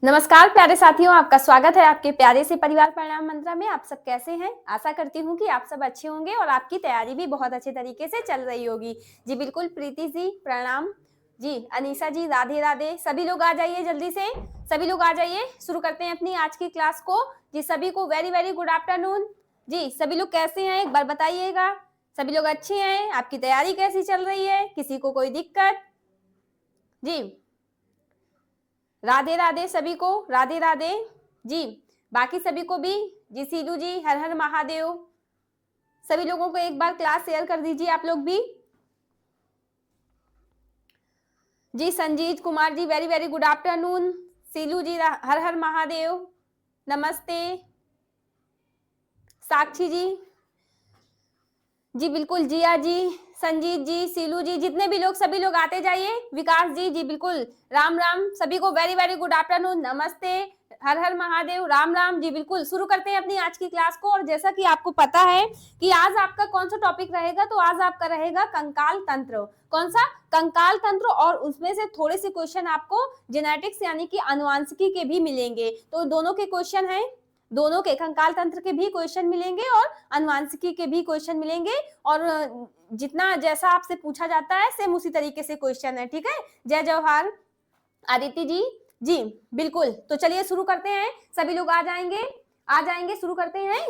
नमस्कार प्यारे साथियों, आपका स्वागत है आपके प्यारे से परिवार परिणाम मंत्र में। आप सब कैसे हैं? आशा करती हूँ कि आप सब अच्छे होंगे और आपकी तैयारी भी बहुत अच्छे तरीके से चल रही होगी। जी बिल्कुल, प्रीति जी प्रणाम। जी अनीसा जी राधे राधे। सभी लोग आ जाइए जल्दी से, सभी लोग आ जाइए। शुरू करते हैं अपनी आज की क्लास को। जी सभी को वेरी वेरी गुड आफ्टरनून। जी सभी लोग कैसे हैं एक बार बताइएगा। सभी लोग अच्छे हैं? आपकी तैयारी कैसी चल रही है? किसी को कोई दिक्कत? जी राधे राधे सभी को, राधे राधे। जी बाकी सभी को भी। जी सीलू जी हर हर महादेव। सभी लोगों को एक बार क्लास शेयर कर दीजिए आप लोग भी। जी Sanjeet Kumar ji very very good afternoon. Silu जी हर हर महादेव, नमस्ते। साक्षी जी जी बिल्कुल, जिया जी, संजीत जी, सीलू जी, जितने भी लोग सभी लोग आते जाइए। विकास जी जी बिल्कुल, राम राम सभी को वेरी वेरी गुड आफ्टरनून, नमस्ते, हर हर महादेव, राम राम। जी बिल्कुल, शुरू करते हैं अपनी आज की क्लास को। और जैसा कि आपको पता है कि आज आपका कौन सा टॉपिक रहेगा, तो आज आपका रहेगा कंकाल तंत्र। कौन सा? कंकाल तंत्र। और उसमें से थोड़े से क्वेश्चन आपको जेनेटिक्स यानी कि आनुवंशिकी के भी मिलेंगे। तो दोनों के क्वेश्चन हैं, दोनों के कंकाल तंत्र के भी क्वेश्चन मिलेंगे और आनुवंशिकी के भी क्वेश्चन मिलेंगे। और जितना जैसा आपसे पूछा जाता है सेम उसी तरीके से क्वेश्चन है। ठीक है, जय जवाहर। आदित्य जी जी बिल्कुल, तो चलिए शुरू करते हैं। सभी लोग आ जाएंगे, आ जाएंगे, शुरू करते हैं।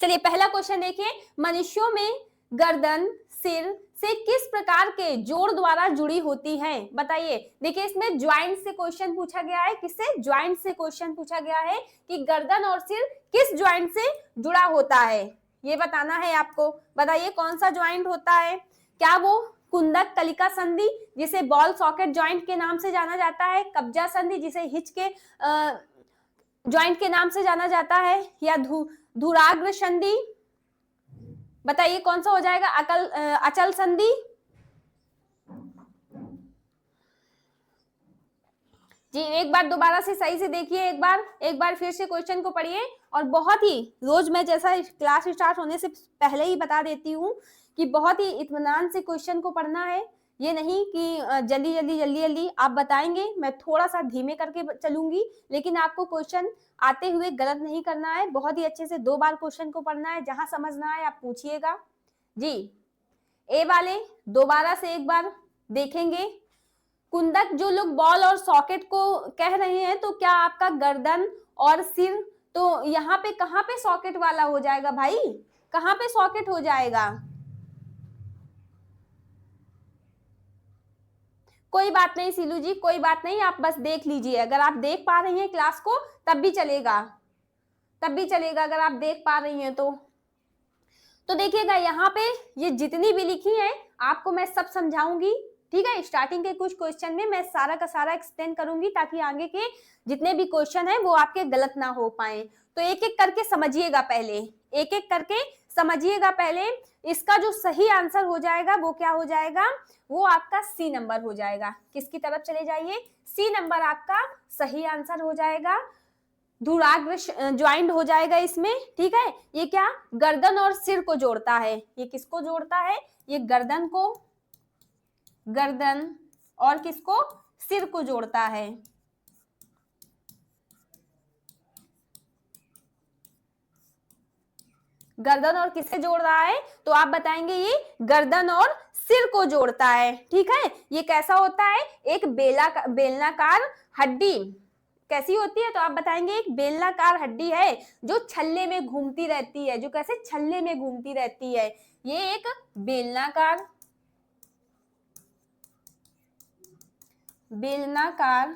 चलिए पहला क्वेश्चन देखिए। मनुष्यों में गर्दन सिर से किस प्रकार के जोड़ द्वारा जुड़ी होती है? बताइए। देखिए इसमें ज्वाइंट से क्वेश्चन पूछा गया है। किससे? ज्वाइंट से क्वेश्चन पूछा गया है कि गर्दन और सिर किस ज्वाइंट से जुड़ा होता है, ये बताना है आपको। बताइए कौन सा ज्वाइंट होता है? क्या वो कुंदक कलिका संधि जिसे बॉल सॉकेट ज्वाइंट के नाम से जाना जाता है, कब्जा संधि जिसे हिच के ज्वाइंट के नाम से जाना जाता है, या धुराग्र संधि? बताइए कौन सा हो जाएगा? अचल संधि? जी एक बार दोबारा से सही से देखिए, एक बार फिर से क्वेश्चन को पढ़िए। और बहुत ही रोज मैं जैसा क्लास स्टार्ट होने से पहले ही बता देती हूँ कि बहुत ही इत्मीनान से क्वेश्चन को पढ़ना है। ये नहीं कि जल्दी जल्दी जल्दी जल्दी आप बताएंगे, मैं थोड़ा सा धीमे करके चलूंगी, लेकिन आपको क्वेश्चन आते हुए गलत नहीं करना है। बहुत ही अच्छे से 2 बार क्वेश्चन को पढ़ना है, जहां समझना है आप पूछिएगा। जी ए वाले दोबारा से एक बार देखेंगे। कुंदक जो लोग बॉल और सॉकेट को कह रहे हैं, तो क्या आपका गर्दन और सिर, तो यहाँ पे कहाँ पे सॉकेट वाला हो जाएगा भाई? कहाँ पे सॉकेट हो जाएगा? कोई बात नहीं सीलू जी, कोई बात नहीं, आप बस देख लीजिए। अगर आप देख पा रही हैं क्लास को तब भी चलेगा, तब भी चलेगा अगर आप देख पा रही हैं तो देखिएगा यहाँ पे ये जितनी भी लिखी है आपको मैं सब समझाऊंगी। ठीक है, स्टार्टिंग के कुछ क्वेश्चन में मैं सारा का सारा एक्सप्लेन करूंगी ताकि आगे के जितने भी क्वेश्चन है वो आपके गलत ना हो पाए। तो एक एक करके समझिएगा पहले, एक एक करके समझिएगा पहले। इसका जो सही आंसर हो जाएगा वो क्या हो जाएगा? वो आपका सी नंबर हो जाएगा। किसकी तरफ चले जाइए? सी नंबर आपका सही आंसर हो जाएगा। धुराग्र ज्वाइंट हो जाएगा इसमें। ठीक है, ये क्या गर्दन और सिर को जोड़ता है। ये किसको जोड़ता है? ये गर्दन को, गर्दन और किसको? सिर को जोड़ता है। गर्दन और किससे जोड़ रहा है? तो आप बताएंगे ये गर्दन और सिर को जोड़ता है। ठीक है, ये कैसा होता है? एक बेलनाकार हड्डी कैसी होती है? तो आप बताएंगे एक बेलनाकार हड्डी है जो छल्ले में घूमती रहती है। जो कैसे? छल्ले में घूमती रहती है। ये एक बेलनाकार बेलनाकार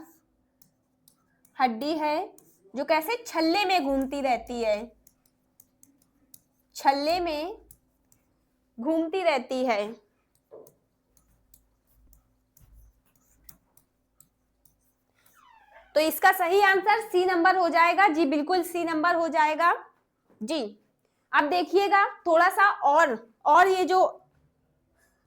हड्डी है जो कैसे? छल्ले में घूमती रहती है, छल्ले में घूमती रहती है। तो इसका सही आंसर सी नंबर हो जाएगा। जी बिल्कुल सी नंबर हो जाएगा। जी अब देखिएगा थोड़ा सा और ये जो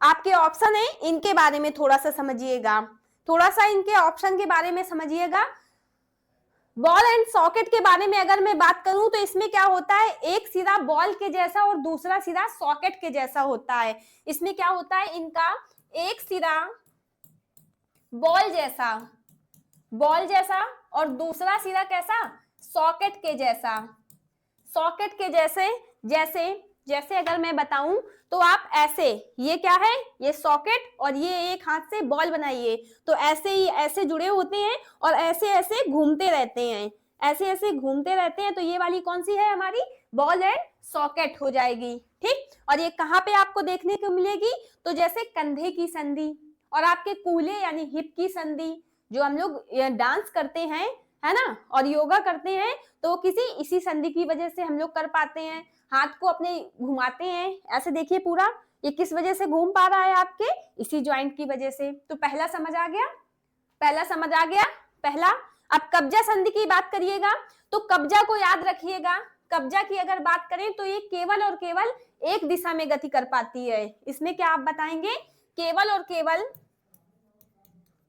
आपके ऑप्शन है इनके बारे में थोड़ा सा समझिएगा, थोड़ा सा इनके ऑप्शन के बारे में समझिएगा। बॉल एंड सॉकेट के बारे में अगर मैं बात करूं तो इसमें क्या होता है? एक सिरा बॉल के जैसा और दूसरा सिरा सॉकेट के जैसा होता है। इसमें क्या होता है? इनका एक सिरा बॉल जैसा बॉल जैसा, और दूसरा सिरा कैसा, सॉकेट के जैसा, सॉकेट के जैसे। जैसे जैसे अगर मैं बताऊं तो आप ऐसे, ये क्या है, ये सॉकेट, और ये एक हाथ से बॉल बनाइए, तो ऐसे ही ऐसे जुड़े होते हैं और ऐसे ऐसे घूमते रहते हैं, ऐसे ऐसे घूमते रहते हैं। तो ये वाली कौन सी है, हमारी बॉल एंड सॉकेट हो जाएगी। ठीक, और ये कहाँ पे आपको देखने को मिलेगी, तो जैसे कंधे की संधि और आपके कूल्हे यानी हिप की संधि, जो हम लोग डांस करते हैं, है ना, और योगा करते हैं, तो किसी इसी संधि की वजह से हम लोग कर पाते हैं। हाथ को अपने घुमाते हैं, ऐसे देखिए पूरा, ये किस वजह से घूम पा रहा है, आपके इसी ज्वाइंट की वजह से। तो पहला समझ आ गया, पहला समझ आ गया, पहला। अब कब्जा संधि की बात करिएगा, तो कब्जा को याद रखिएगा। कब्जा की अगर बात करें तो ये केवल और केवल एक दिशा में गति कर पाती है। इसमें क्या आप बताएंगे, केवल और केवल,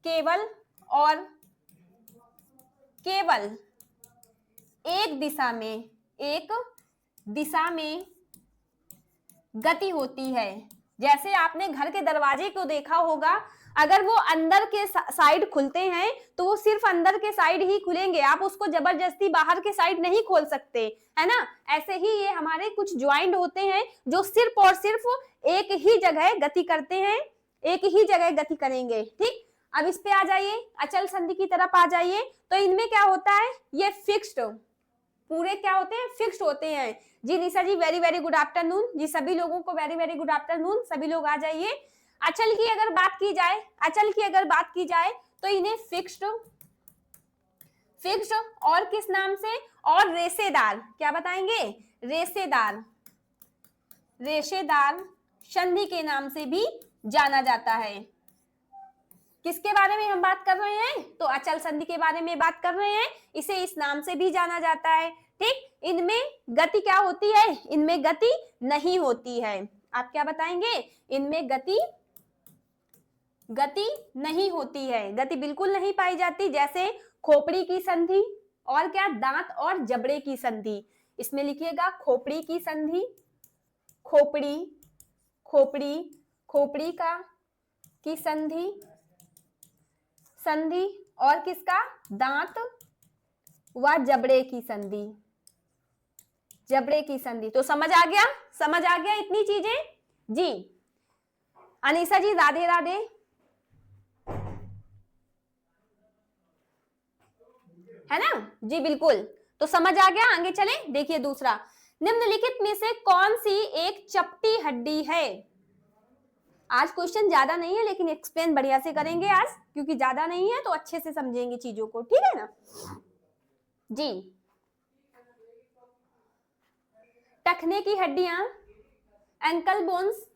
केवल और केवल एक दिशा में, एक दिशा में गति होती है। जैसे आपने घर के दरवाजे को देखा होगा, अगर वो अंदर के साइड खुलते हैं तो वो सिर्फ अंदर के साइड ही खुलेंगे, आप उसको जबरदस्ती बाहर के साइड नहीं खोल सकते, है ना। ऐसे ही ये हमारे कुछ ज्वाइंट होते हैं जो सिर्फ और सिर्फ एक ही जगह गति करते हैं, एक ही जगह गति करेंगे। ठीक, अब इस पे आ जाइए, अचल संधि की तरफ आ जाइए। तो इनमें क्या होता है, ये फिक्स्ड, पूरे क्या होते हैं, फिक्स्ड होते हैं। जी निशा जी वेरी वेरी गुड आफ्टरनून जी, सभी लोगों को वेरी वेरी गुड आफ्टरनून, सभी लोग आ जाइए। अचल की अगर बात की जाए, अचल की अगर बात की जाए तो इन्हें फिक्स्ड, फिक्स्ड और किस नाम से, और रेशेदार, क्या बताएंगे, रेशेदार, रेशेदार संधि के नाम से भी जाना जाता है। किसके बारे में हम बात कर रहे हैं, तो अचल संधि के बारे में बात कर रहे हैं, इसे इस नाम से भी जाना जाता है। ठीक, इनमें गति क्या होती है, इनमें गति नहीं होती है। आप क्या बताएंगे, इनमें गति, गति नहीं होती है, गति बिल्कुल नहीं पाई जाती। जैसे खोपड़ी की संधि, और क्या, दांत और जबड़े की संधि। इसमें लिखिएगा खोपड़ी की संधि, खोपड़ी, खोपड़ी, खोपड़ी का की संधि, संधि, और किसका, दांत व जबड़े की संधि, जबड़े की संधि। तो समझ आ गया, समझ आ गया इतनी चीजें जी। अनीसा जी राधे राधे, है ना जी, बिल्कुल। तो समझ आ गया, आगे चले, देखिए दूसरा, निम्नलिखित में से कौन सी एक चपटी हड्डी है। आज क्वेश्चन ज्यादा नहीं है लेकिन एक्सप्लेन बढ़िया से करेंगे आज, क्योंकि ज्यादा नहीं है तो अच्छे से समझेंगे चीजों को, ठीक है ना जी। टखने की हड्डियां, एंकल बोन्स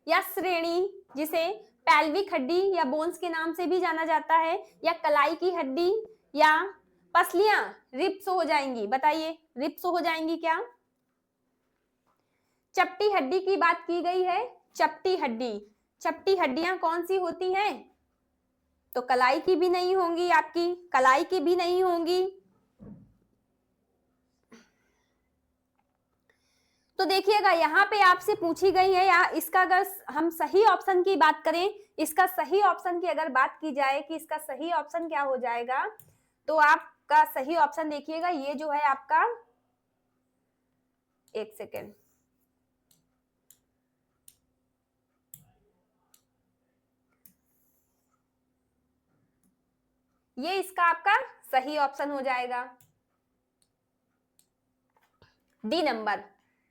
या श्रेणी, जिसे पैल्विक हड्डी या बोन्स के नाम से भी जाना जाता है, या कलाई की हड्डी, या पसलियां, रिप्स हो जाएंगी, बताइए रिप्स हो जाएंगी क्या। चपटी हड्डी की बात की गई है, चपटी हड्डी, चपटी हड्डियां कौन सी होती हैं, तो कलाई की भी नहीं होंगी, आपकी कलाई की भी नहीं होंगी। तो देखिएगा यहाँ पे आपसे पूछी गई है, या इसका अगर हम सही ऑप्शन की बात करें, इसका सही ऑप्शन की अगर बात की जाए कि इसका सही ऑप्शन क्या हो जाएगा, तो आपका सही ऑप्शन देखिएगा, ये जो है आपका, एक सेकेंड, ये इसका आपका सही ऑप्शन हो जाएगा, डी नंबर,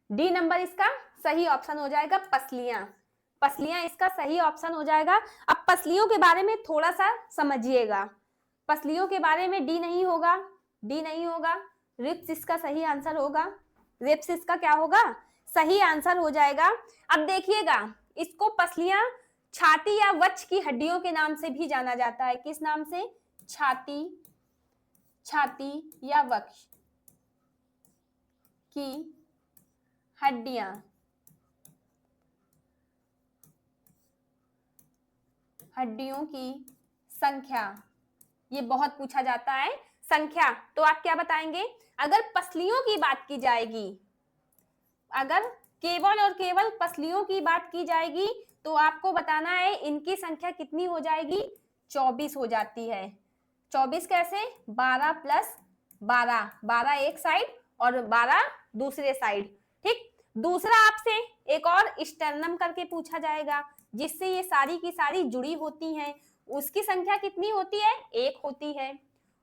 डी नंबर इसका सही ऑप्शन हो जाएगा, पसलियां, पसलियां इसका सही ऑप्शन हो जाएगा। अब पसलियों के बारे में थोड़ा सा समझिएगा, पसलियों के बारे में डी नहीं होगा, डी नहीं होगा, रिप्स इसका सही आंसर होगा, रिप्स इसका क्या होगा, सही आंसर हो जाएगा। अब देखिएगा, इसको पसलियां छाती या वक्ष की हड्डियों के नाम से भी जाना जाता है, किस नाम से, छाती, छाती या वक्ष की हड्डियां, हड्डियों की संख्या, ये बहुत पूछा जाता है, संख्या। तो आप क्या बताएंगे, अगर पसलियों की बात की जाएगी, अगर केवल और केवल पसलियों की बात की जाएगी, तो आपको बताना है इनकी संख्या कितनी हो जाएगी, 24 हो जाती है, 24 कैसे, 12 प्लस 12, 12 एक साइड और 12 दूसरे साइड। ठीक, दूसरा आपसे एक और स्टर्नम करके पूछा जाएगा, जिससे ये सारी की सारी जुड़ी होती हैं। उसकी संख्या कितनी होती है, एक होती है।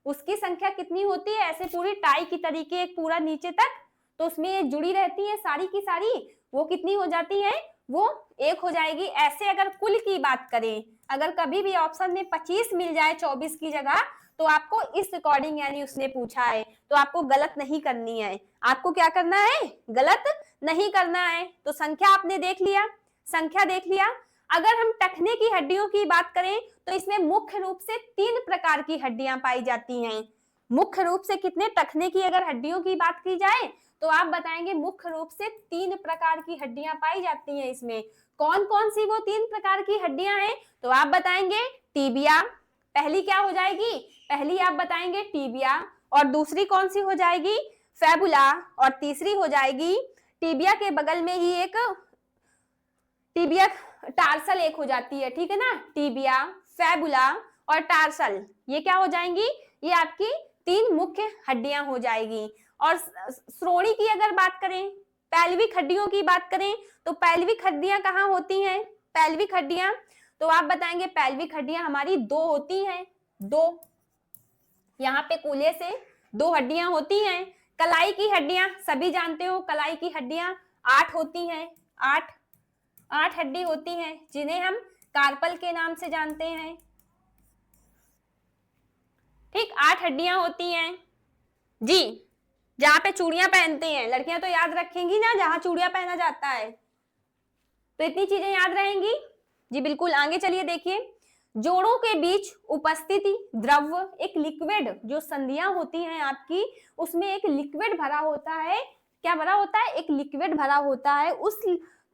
उसकी संख्या कितनी होती है, ऐसे पूरी टाई की तरीके एक पूरा नीचे तक, तो उसमें ये जुड़ी रहती है सारी की सारी, वो कितनी हो जाती है, वो एक हो जाएगी। ऐसे अगर कुल की बात करें, अगर कभी भी ऑप्शन में 25 मिल जाए 24 की जगह, तो आपको इस अकॉर्डिंग, यानी उसने पूछा है तो आपको गलत नहीं करनी है। आपको क्या करना है, गलत नहीं करना है। तो संख्या आपने देख लिया, संख्या देख लिया। अगर हम टखने की हड्डियों की बात करें तो इसमें मुख्य रूप से 3 प्रकार की हड्डियां पाई जाती हैं। मुख्य रूप से कितने, टखने की अगर हड्डियों की बात की जाए तो आप बताएंगे मुख्य रूप से 3 प्रकार की हड्डियां पाई जाती हैं। इसमें कौन कौन सी वो 3 प्रकार की हड्डियां हैं, तो आप बताएंगे टीबिया, पहली क्या हो जाएगी, पहली आप बताएंगे टीबिया, और दूसरी कौन सी हो जाएगी, फैबुला, और तीसरी हो जाएगी टीबिया के बगल में ही एक टीबिया टार्सल एक हो जाती है। ठीक है ना, टीबिया, फैबुला और टार्सल, ये क्या हो जाएंगी, ये आपकी 3 मुख्य हड्डियां हो जाएगी। और श्रोणी की अगर बात करें, पैल्विक हड्डियों की बात करें, तो पैल्विक हड्डियां कहाँ होती हैं, पैल्विक हड्डियां, तो आप बताएंगे पैल्विक हड्डियां हमारी 2 होती हैं, 2, यहाँ पे कूल्हे से 2 हड्डियां होती हैं। कलाई की हड्डियां सभी जानते हो, कलाई की हड्डियां 8 होती हैं, 8 हड्डी होती हैं, जिन्हें हम कार्पल के नाम से जानते हैं। ठीक, 8 हड्डियां होती हैं जी। जहां पे चूड़ियां पहनते हैं लड़कियां तो याद रखेंगी ना, जहां चूड़ियां पहना जाता है, तो इतनी चीजें याद रहेंगी जी। बिल्कुल, आगे चलिए देखिए, जोड़ों के बीच उपस्थिति द्रव्य, एक लिक्विड, जो संधियां होती हैं आपकी, उसमें एक लिक्विड भरा होता है। क्या भरा होता है, एक लिक्विड भरा होता है। उस,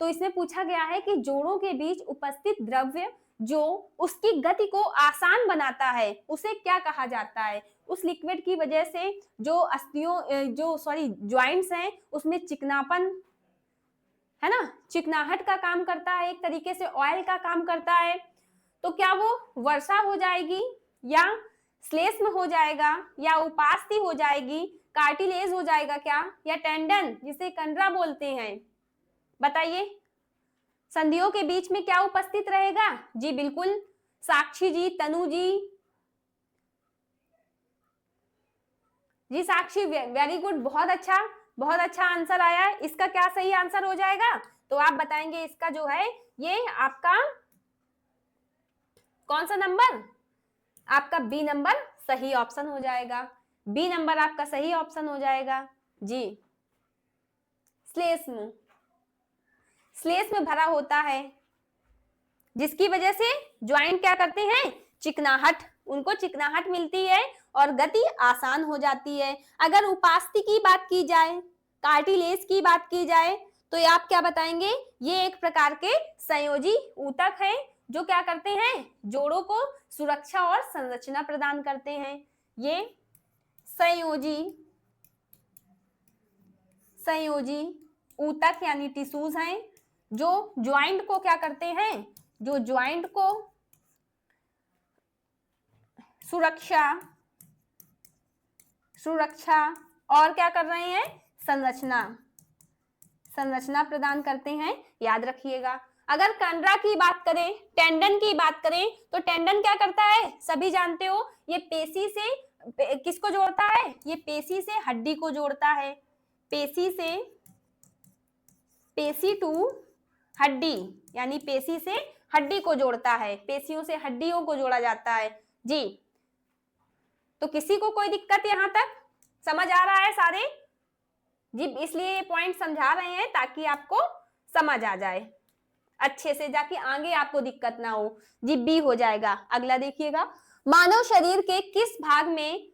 तो इसमें पूछा गया है कि जोड़ों के बीच उपस्थित द्रव्य जो उसकी गति को आसान बनाता है, उसे क्या कहा जाता है। उस लिक्विड की वजह से जो अस्थियों, जो सॉरी ज्वाइंट्स हैं, उसमें चिकनापन है ना, चिकनाहट का काम करता है, एक तरीके से ऑयल का काम करता है। तो क्या वो वर्षा हो जाएगी, या श्लेष्म हो जाएगा, या उपास्थि हो जाएगी, कार्टिलेज हो जाएगा क्या, या टेंडन जिसे कंडरा बोलते हैं, बताइए। संधियों के बीच में क्या उपस्थित रहेगा जी, बिल्कुल साक्षी जी, तनु जी, जी साक्षी, वेरी गुड, बहुत अच्छा आंसर आया है। इसका क्या सही आंसर हो जाएगा, तो आप बताएंगे इसका जो है, ये आपका कौन सा नंबर, आपका बी नंबर सही ऑप्शन हो जाएगा। बी नंबर आपका सही ऑप्शन हो जाएगा जी। श्लेष्म, श्लेष्म भरा होता है, जिसकी वजह से ज्वाइंट क्या करते हैं, चिकनाहट, उनको चिकनाहट मिलती है और गति आसान हो जाती है। अगर उपास्थि की बात की जाए, कार्टिलेज की बात की जाए, तो ये आप क्या बताएंगे, ये एक प्रकार के संयोजी ऊतक है, जो क्या करते हैं, जोड़ों को सुरक्षा और संरचना प्रदान करते हैं। ये संयोजी ऊतक यानी टिश्यूज हैं, जो ज्वाइंट को क्या करते हैं, जो ज्वाइंट को सुरक्षा और क्या कर रहे हैं, संरचना प्रदान करते हैं, याद रखिएगा। अगर कंडरा की बात करें, टेंडन की बात करें, तो टेंडन क्या करता है, सभी जानते हो, ये पेशी से किसको जोड़ता है, ये पेशी से हड्डी को जोड़ता है, पेशी टू हड्डी, यानी पेशी से हड्डी को जोड़ता है, पेशियों से हड्डियों को जोड़ा जाता है जी। तो किसी को कोई दिक्कत यहां तक समझ आ रहा है सारे जी, इसलिए ये पॉइंट समझा रहे हैं ताकि आपको समझ आ जाए अच्छे से, जाके आगे आपको दिक्कत ना हो जी। बी हो जाएगा। अगला देखिएगा, मानव शरीर के किस भाग में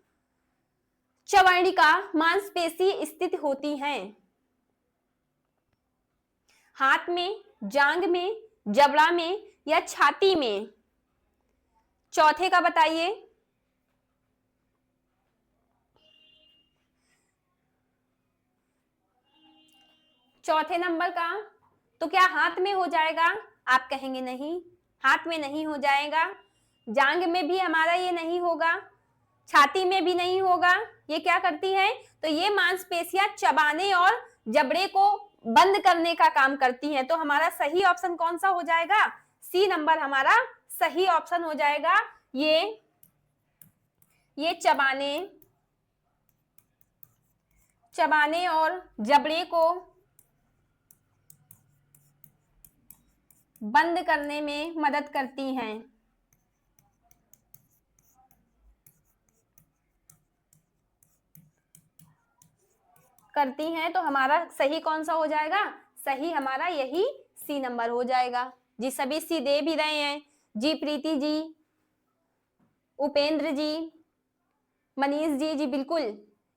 चवर्णिका मांसपेशी स्थित होती हैं, हाथ में, जांग में, जबड़ा में या छाती में, चौथे का बताइए। चौथे नंबर का, तो क्या हाथ में हो जाएगा, आप कहेंगे नहीं, हाथ में नहीं हो जाएगा, जांग में भी हमारा ये नहीं होगा, छाती में भी नहीं होगा। ये क्या करती है? तो ये मांसपेशियां चबाने और जबड़े को बंद करने का काम करती हैं। तो हमारा सही ऑप्शन कौन सा हो जाएगा? सी नंबर हमारा सही ऑप्शन हो जाएगा। ये चबाने और जबड़े को बंद करने में मदद करती हैं। तो हमारा सही कौन सा हो जाएगा? सही हमारा यही सी नंबर हो जाएगा। जी सभी सी दे भी रहे हैं। जी प्रीति जी, उपेंद्र जी, मनीष जी, जी बिल्कुल,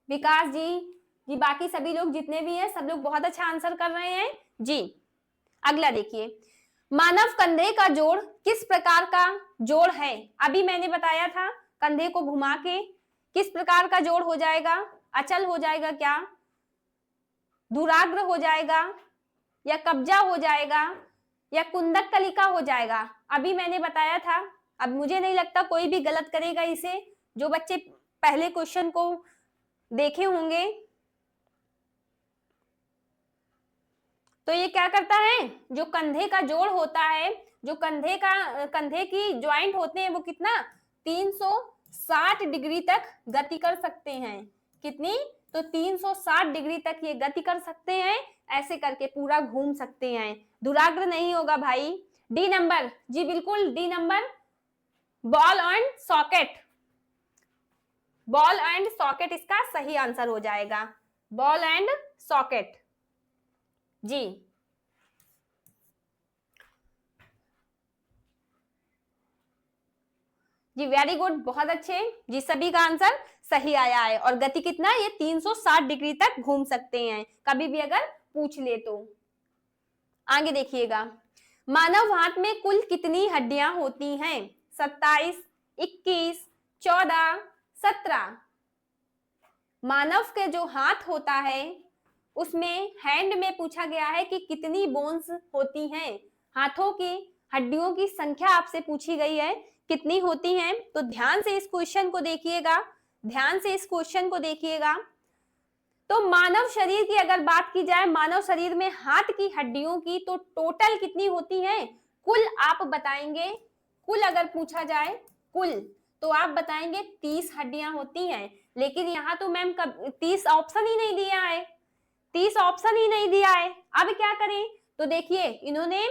विकास जी, बाकी सभी लोग जितने भी हैं सब लोग बहुत अच्छा आंसर कर रहे हैं जी। अगला देखिए, मानव कंधे का जोड़ किस प्रकार का जोड़ है? अभी मैंने बताया था कंधे को घुमा के किस प्रकार का जोड़ हो जाएगा? अचल हो जाएगा क्या? धुराग्र हो जाएगा या कब्जा हो जाएगा या कुंदक कलिका हो जाएगा? अभी मैंने बताया था। अब मुझे नहीं लगता कोई भी गलत करेगा इसे, जो बच्चे पहले क्वेश्चन को देखे होंगे। तो ये क्या करता है? जो कंधे का जोड़ होता है, जो कंधे की ज्वाइंट होते हैं, वो कितना 360 डिग्री तक गति कर सकते हैं। कितनी? तो 360 डिग्री तक ये गति कर सकते हैं। ऐसे करके पूरा घूम सकते हैं। दुराग्र नहीं होगा भाई। डी नंबर, जी बिल्कुल D number, ball and socket. Ball and socket इसका सही आंसर हो जाएगा। बॉल एंड सॉकेट जी। जी वेरी गुड, बहुत अच्छे जी, सभी का आंसर सही आया है। और गति कितना है? ये 360 डिग्री तक घूम सकते हैं, कभी भी अगर पूछ ले तो। आगे देखिएगा, मानव हाथ में कुल कितनी हड्डियां होती हैं? 27, 21, 14, 17। मानव के जो हाथ होता है उसमें हैंड में पूछा गया है कि कितनी बोन्स होती हैं। हाथों की हड्डियों की संख्या आपसे पूछी गई है, कितनी होती हैं? तो ध्यान से इस क्वेश्चन को देखिएगा, ध्यान से इस क्वेश्चन को देखिएगा। तो मानव शरीर की अगर बात की जाए, मानव शरीर में हाथ की हड्डियों की तो टोटल कितनी होती हैं? कुल आप बताएंगे, कुल अगर पूछा जाए कुल, तो आप बताएंगे 30 हड्डियां होती हैं। लेकिन यहाँ तो मैम 30 ऑप्शन ही नहीं दिया है, 30 ऑप्शन ही नहीं दिया है। अब क्या करें? तो देखिए इन्होंने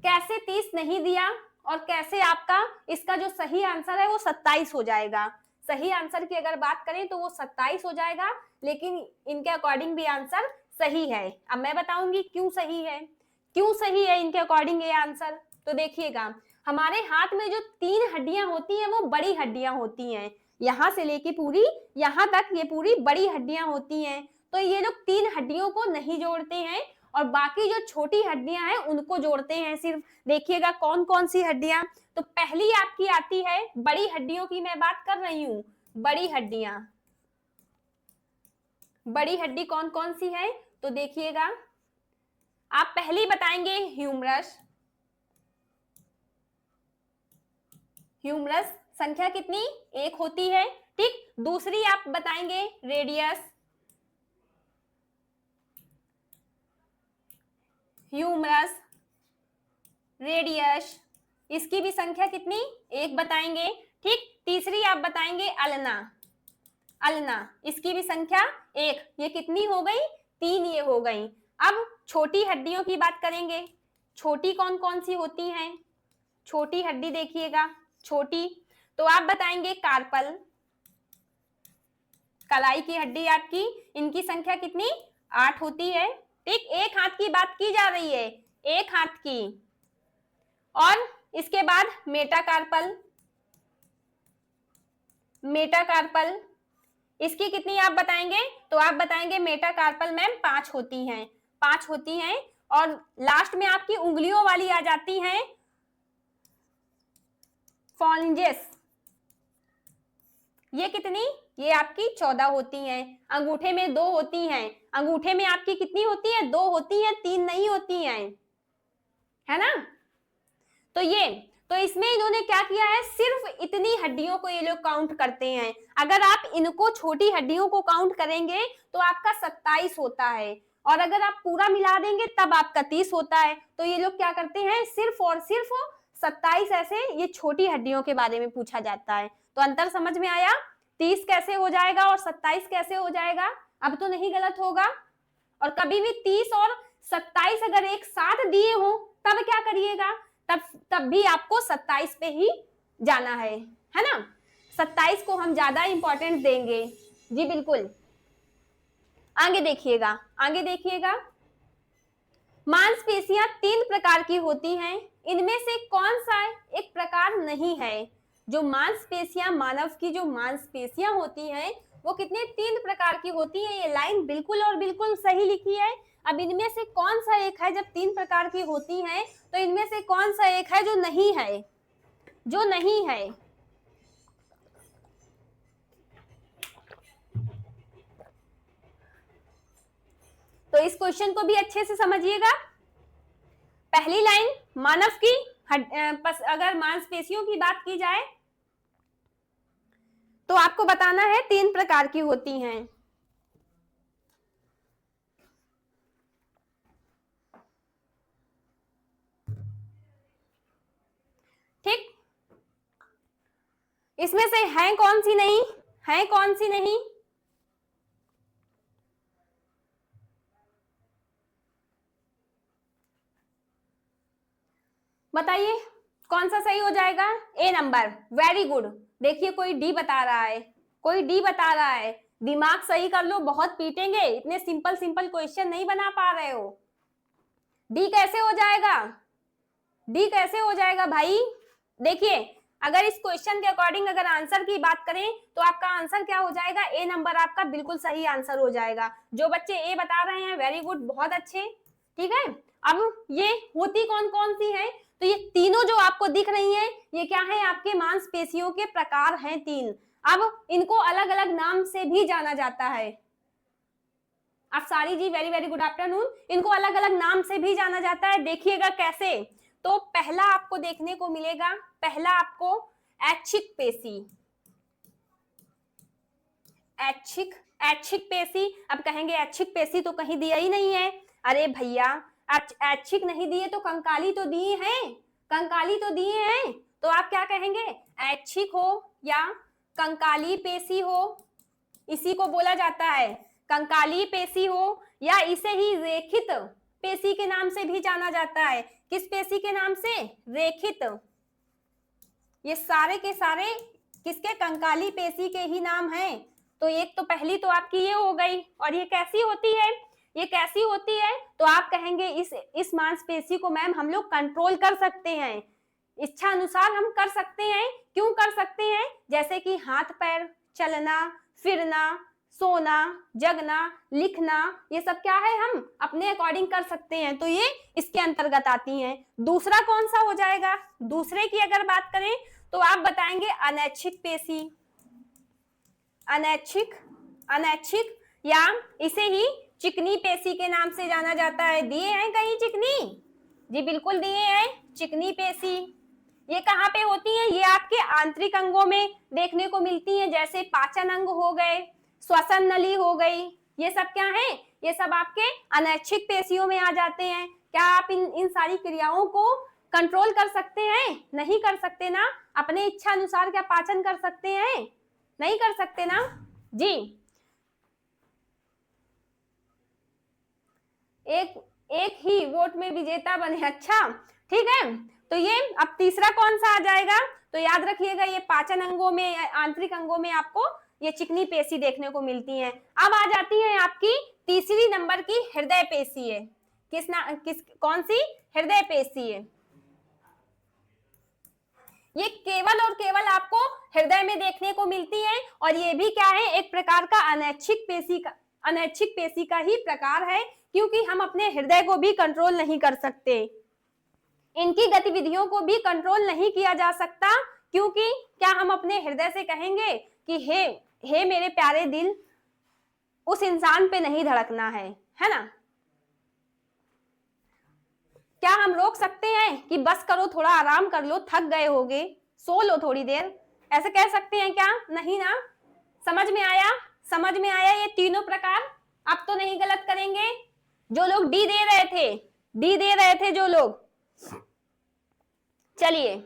कैसे 30 नहीं दिया और कैसे आपका इसका जो सही आंसर है वो 27 हो जाएगा। सही आंसर की अगर बात करें तो वो 27 हो जाएगा, लेकिन इनके अकॉर्डिंग भी आंसर सही है। अब मैं बताऊंगी क्यों सही है, क्यों सही है इनके अकॉर्डिंग ये आंसर। तो देखिएगा, हमारे हाथ में जो 3 हड्डियां होती हैं वो बड़ी हड्डियां होती हैं, यहां से लेके पूरी यहां तक ये पूरी बड़ी हड्डियां होती हैं। तो ये लोग 3 हड्डियों को नहीं जोड़ते हैं और बाकी जो छोटी हड्डियां हैं उनको जोड़ते हैं सिर्फ। देखिएगा कौन कौन सी हड्डियां। तो पहली आपकी आती है बड़ी हड्डियों की, मैं बात कर रही हूं बड़ी हड्डियां। बड़ी हड्डी कौन कौन सी है? तो देखिएगा, आप पहली बताएंगे ह्यूमरस। ह्यूमरस संख्या कितनी? 1 होती है, ठीक। दूसरी आप बताएंगे रेडियस। ह्यूमरस, रेडियस, इसकी भी संख्या कितनी? 1 बताएंगे, ठीक। तीसरी आप बताएंगे अल्ना। अल्ना, इसकी भी संख्या 1। ये कितनी हो गई? 3 ये हो गई। अब छोटी हड्डियों की बात करेंगे। छोटी कौन कौन सी होती हैं? छोटी हड्डी देखिएगा, छोटी तो आप बताएंगे कार्पल, कलाई की हड्डी आपकी, इनकी संख्या कितनी? 8 होती है, ठीक। एक हाथ की बात की जा रही है, एक हाथ की। और इसके बाद मेटाकार्पल। मेटाकार्पल, इसकी कितनी आप बताएंगे? तो आप बताएंगे मेटाकार्पल मैम 5 होती हैं, 5 होती हैं। और लास्ट में आपकी उंगलियों वाली आ जाती हैं फॉलिंजेस। ये कितनी? ये आपकी 14 होती हैं। अंगूठे में 2 होती हैं। अंगूठे में आपकी कितनी होती है? 2 होती हैं, 3 नहीं होती हैं, है ना। तो ये तो इसमें इन्होंने क्या किया है, सिर्फ इतनी हड्डियों को ये लोग काउंट करते हैं। अगर आप इनको छोटी हड्डियों को काउंट करेंगे तो आपका 27 होता है, और अगर आप पूरा मिला देंगे तब आपका 30 होता है। तो ये लोग क्या करते हैं, सिर्फ और सिर्फ 27 ऐसे ये छोटी हड्डियों के बारे में पूछा जाता है। तो अंतर समझ में आया, 30 कैसे हो जाएगा और 27 कैसे हो जाएगा, अब तो नहीं गलत होगा। और कभी भी 30 और 27 अगर एक साथ दिए हो तब क्या करिएगा, तब भी आपको 27 पे ही जाना है ना। 27 को हम ज्यादा इंपॉर्टेंट देंगे। जी बिल्कुल, आगे देखिएगा, आगे देखिएगा। मांसपेशियां 3 प्रकार की होती हैं, इनमें से कौन सा एक प्रकार नहीं है। जो मांसपेशियां, मानव की जो मांसपेशियां होती हैं वो कितने 3 प्रकार की होती हैं। ये लाइन बिल्कुल और बिल्कुल सही लिखी है। अब इनमें से कौन सा एक है, जब 3 प्रकार की होती हैं तो इनमें से कौन सा एक है जो नहीं है, जो नहीं है। तो इस क्वेश्चन को भी अच्छे से समझिएगा। पहली लाइन, मानव की अगर मांसपेशियों की बात की जाए तो आपको बताना है 3 प्रकार की होती हैं। ठीक, इसमें से है कौन सी नहीं, है कौन सी नहीं, बताइए कौन सा सही हो जाएगा। ए नंबर, वेरी गुड। देखिए कोई डी बता रहा है, कोई डी बता रहा है। दिमाग सही कर लो, बहुत पीटेंगे, इतने सिंपल सिंपल क्वेश्चन नहीं बना पा रहे हो। डी कैसे हो जाएगा, डी कैसे हो जाएगा भाई। देखिए अगर इस क्वेश्चन के अकॉर्डिंग अगर आंसर की बात करें तो आपका आंसर क्या हो जाएगा, ए नंबर आपका बिल्कुल सही आंसर हो जाएगा। जो बच्चे ए बता रहे हैं वेरी गुड, बहुत अच्छे। ठीक है, अब ये होती कौन कौन सी है, तो ये तीनों जो आपको दिख रही हैं ये क्या है, आपके मांसपेशियों के प्रकार हैं 3। अब इनको अलग अलग नाम से भी जाना जाता है। अफसारी जी वेरी वेरी गुड आफ्टरनून। इनको अलग अलग नाम से भी जाना जाता है, देखिएगा कैसे। तो पहला आपको देखने को मिलेगा, पहला आपको ऐच्छिक पेशी, ऐच्छिक, ऐच्छिक पेशी। अब कहेंगे ऐच्छिक पेशी तो कहीं दिया ही नहीं है। अरे भैया ऐच्छिक नहीं दिए तो कंकाली तो दिए हैं, कंकाली तो दिए हैं। तो आप क्या कहेंगे, ऐच्छिक हो या कंकाली पेशी हो, इसी को बोला जाता है कंकाली पेशी हो, या इसे ही रेखित पेशी के नाम से भी जाना जाता है। किस पेशी के नाम से, रेखित। ये सारे के सारे किसके, कंकाली पेशी के ही नाम हैं। तो एक तो पहली तो आपकी ये हो गई, और ये कैसी होती है, ये कैसी होती है, तो आप कहेंगे इस मांसपेशी को मैम हम लोग कंट्रोल कर सकते हैं, इच्छा अनुसार हम कर सकते हैं। क्यों कर सकते हैं, जैसे कि हाथ पैर चलना, फिरना, सोना, जगना, लिखना, ये सब क्या है हम अपने अकॉर्डिंग कर सकते हैं। तो ये इसके अंतर्गत आती हैं। दूसरा कौन सा हो जाएगा, दूसरे की अगर बात करें तो आप बताएंगे अनैच्छिक पेशी, अनैच्छिक, अनैच्छिक, या इसे ही चिकनी पेशी के नाम से जाना जाता है। दिए हैं कहीं चिकनी, जी बिल्कुल दिए हैं चिकनी पेशी। ये कहाँ पे होती हैं, ये आपके आंतरिक अंगों में देखने को मिलती हैं, जैसे पाचन अंग हो गए, श्वसन नली हो गई, ये सब क्या है, ये सब आपके अनैच्छिक पेशियों में आ जाते हैं। क्या आप इन सारी क्रियाओं को कंट्रोल कर सकते हैं, नहीं कर सकते ना। अपने इच्छा अनुसार क्या पाचन कर सकते हैं, नहीं कर सकते ना जी। एक ही वोट में विजेता बने, अच्छा ठीक है। तो ये अब तीसरा कौन सा आ जाएगा, तो याद रखिएगा ये पाचन अंगों में, आंतरिक अंगों में आपको ये चिकनी पेशी देखने को मिलती हैं। अब आ जाती है आपकी तीसरी नंबर की हृदय पेशी है। किस कौन सी, हृदय पेशी है। ये केवल और केवल आपको हृदय में देखने को मिलती है, और ये भी क्या है, एक प्रकार का अनैच्छिक पेशी का, अनैच्छिक पेशी का ही प्रकार है, क्योंकि हम अपने हृदय को भी कंट्रोल नहीं कर सकते, इनकी गतिविधियों को भी कंट्रोल नहीं किया जा सकता। क्योंकि क्या हम अपने हृदय से कहेंगे कि हे मेरे प्यारे दिल, उस इंसान पे नहीं धड़कना है ना। क्या हम रोक सकते हैं कि बस करो, थोड़ा आराम कर लो, थक गए होगे, सो लो थोड़ी देर, ऐसे कह सकते हैं क्या? नहीं ना। समझ में आया? समझ में आया ये तीनों प्रकार? अब तो नहीं गलत करेंगे। जो लोग डी दे रहे थे, डी दे रहे थे जो लोग, चलिए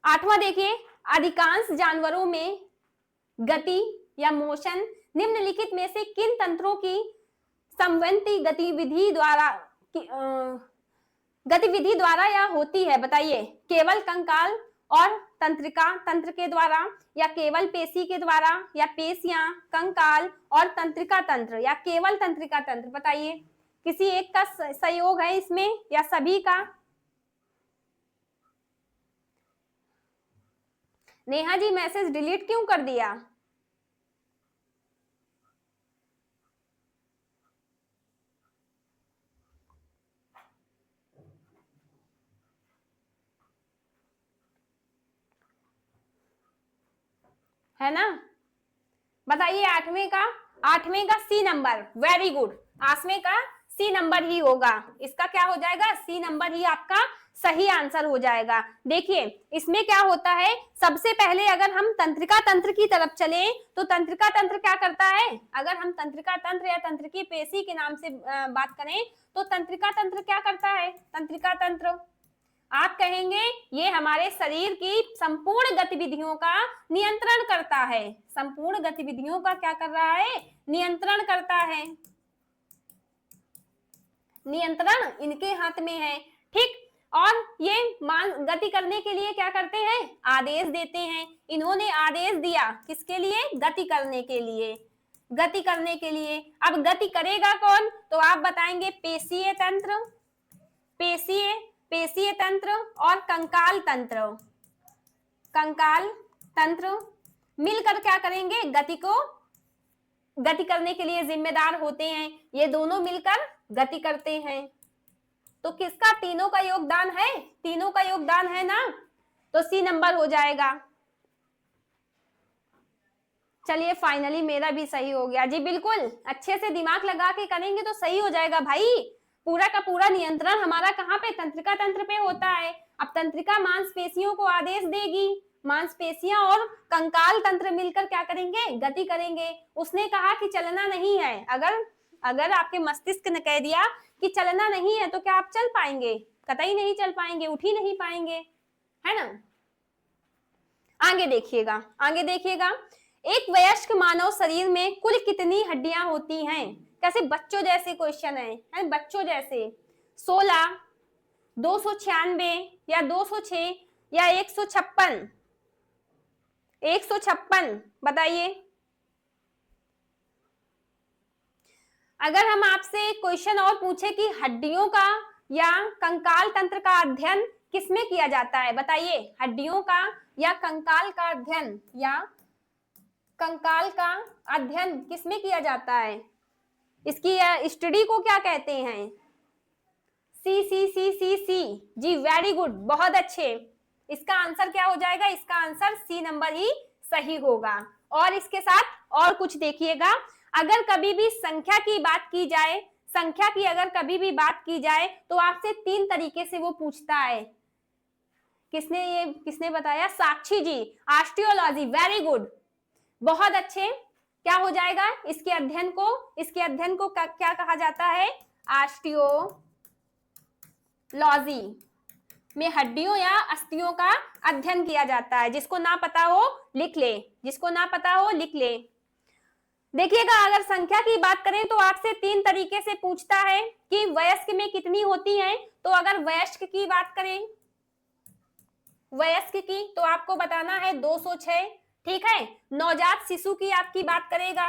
आठवां देखिए, अधिकांश जानवरों में गति या मोशन निम्नलिखित में से किन तंत्रों की संवहनी गतिविधि द्वारा या होती है? बताइए। केवल कंकाल और तंत्रिका तंत्र के द्वारा, या केवल पेशी के द्वारा, या पेशियां, कंकाल और तंत्रिका तंत्र, या केवल तंत्रिका तंत्र? बताइए। किसी एक का सहयोग है इसमें या सभी का? नेहा जी मैसेज डिलीट क्यों कर दिया? है ना? बताइए आठवें का सी नंबर, वेरी गुड। आठवें का सी नंबर ही होगा, इसका क्या हो जाएगा? सी नंबर ही आपका सही आंसर हो जाएगा। देखिए इसमें क्या होता है, सबसे पहले अगर हम तंत्रिका तंत्र की तरफ चले तो तंत्रिका तंत्र क्या करता है? अगर हम तंत्रिका तंत्र या तंत्र की पेशी के नाम से बात करें तो तंत्रिका तंत्र क्या करता है? तंत्रिका तंत्र आप कहेंगे ये हमारे शरीर की संपूर्ण गतिविधियों का नियंत्रण करता है। संपूर्ण गतिविधियों का क्या कर रहा है? नियंत्रण करता है। नियंत्रण इनके हाथ में है, ठीक। और ये गति करने के लिए क्या करते हैं? आदेश देते हैं। इन्होंने आदेश दिया किसके लिए? गति करने के लिए। गति करने के लिए अब गति करेगा कौन? तो आप बताएंगे पेशीय तंत्र, पेशीय तंत्र और कंकाल तंत्र। कंकाल तंत्र मिलकर क्या करेंगे? गति करने के लिए जिम्मेदार होते हैं। ये दोनों मिलकर गति करते हैं। तो किसका? तीनों का योगदान है, तीनों का योगदान है ना, तो सी नंबर हो जाएगा। चलिए फाइनली मेरा भी सही हो गया जी, बिल्कुल अच्छे से दिमाग लगा के करेंगे तो सही हो जाएगा भाई। पूरा का पूरा नियंत्रण हमारा कहाँ पे? तंत्रिका तंत्र पे होता है। अब तंत्रिका मांसपेशियों को आदेश देगी, मांसपेशियां और कंकाल तंत्र मिलकर क्या करेंगे? गति करेंगे। उसने कहा कि चलना नहीं है, अगर आपके मस्तिष्क ने कह दिया कि चलना नहीं है तो क्या आप चल पाएंगे? कतई नहीं चल पाएंगे, उठ ही नहीं पाएंगे, है ना। आगे देखिएगा, आगे देखिएगा। एक वयस्क मानव शरीर में कुल कितनी हड्डियां होती हैं? कैसे बच्चों जैसे क्वेश्चन है बच्चों जैसे। 16, 296 या 206 या 156? 156 बताइए। अगर हम आपसे क्वेश्चन और पूछे कि हड्डियों का या कंकाल तंत्र का अध्ययन किसमें किया जाता है? बताइए। हड्डियों का या कंकाल का अध्ययन, या कंकाल का अध्ययन किसमें किया जाता है? इसकी स्टडी को क्या कहते हैं? सी जी, वेरी गुड, बहुत अच्छे। इसका आंसर क्या हो जाएगा? इसका आंसर सी नंबर ही सही होगा। और इसके साथ और कुछ देखिएगा, अगर कभी भी संख्या की बात की जाए, संख्या की अगर कभी भी बात की जाए तो आपसे 3 तरीके से वो पूछता है। किसने बताया? साक्षी जी, ऑस्टियोलॉजी, वेरी गुड, बहुत अच्छे। क्या हो जाएगा? इसके अध्ययन को क्या कहा जाता है? ऑस्टियोलॉजी में हड्डियों या अस्थियों का अध्ययन किया जाता है। जिसको ना पता हो लिख ले, जिसको ना पता हो लिख ले। देखिएगा, अगर संख्या की बात करें तो आपसे 3 तरीके से पूछता है कि वयस्क में कितनी होती हैं। तो अगर वयस्क की बात करें, वयस्क की, तो आपको बताना है 206, ठीक है। नवजात शिशु की आपकी बात करेगा,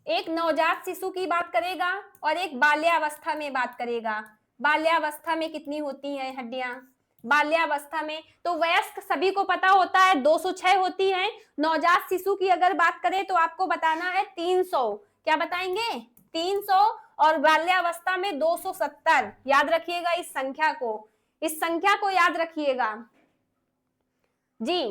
एक नवजात शिशु की बात करेगा और एक बाल्यावस्था में बात करेगा। बाल्यावस्था में कितनी होती हैं हड्डियां? बाल्यावस्था में तो वयस्क सभी को पता होता है 206 होती हैं। नवजात शिशु की अगर बात करें तो आपको बताना है 300। क्या बताएंगे? 300। और बाल्यावस्था में 270। याद रखिएगा इस संख्या को याद रखिएगा जी।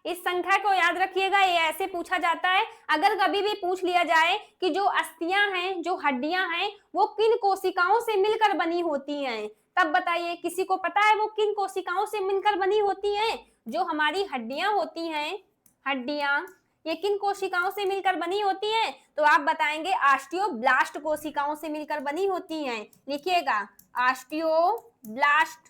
इस संख्या को याद रखिएगा, ये ऐसे पूछा जाता है। अगर कभी भी पूछ लिया जाए कि जो अस्थियां हैं, जो हड्डियां हैं, वो किन कोशिकाओं से मिलकर बनी होती हैं, तब बताइए किसी को पता है वो किन कोशिकाओं से मिलकर बनी होती हैं? जो हमारी हड्डियां होती हैं, हड्डियां, ये किन कोशिकाओं से मिलकर बनी होती हैं? तो आप बताएंगे ऑस्टियोब्लास्ट कोशिकाओं से मिलकर बनी होती हैं। लिखिएगा, ऑस्टियोब्लास्ट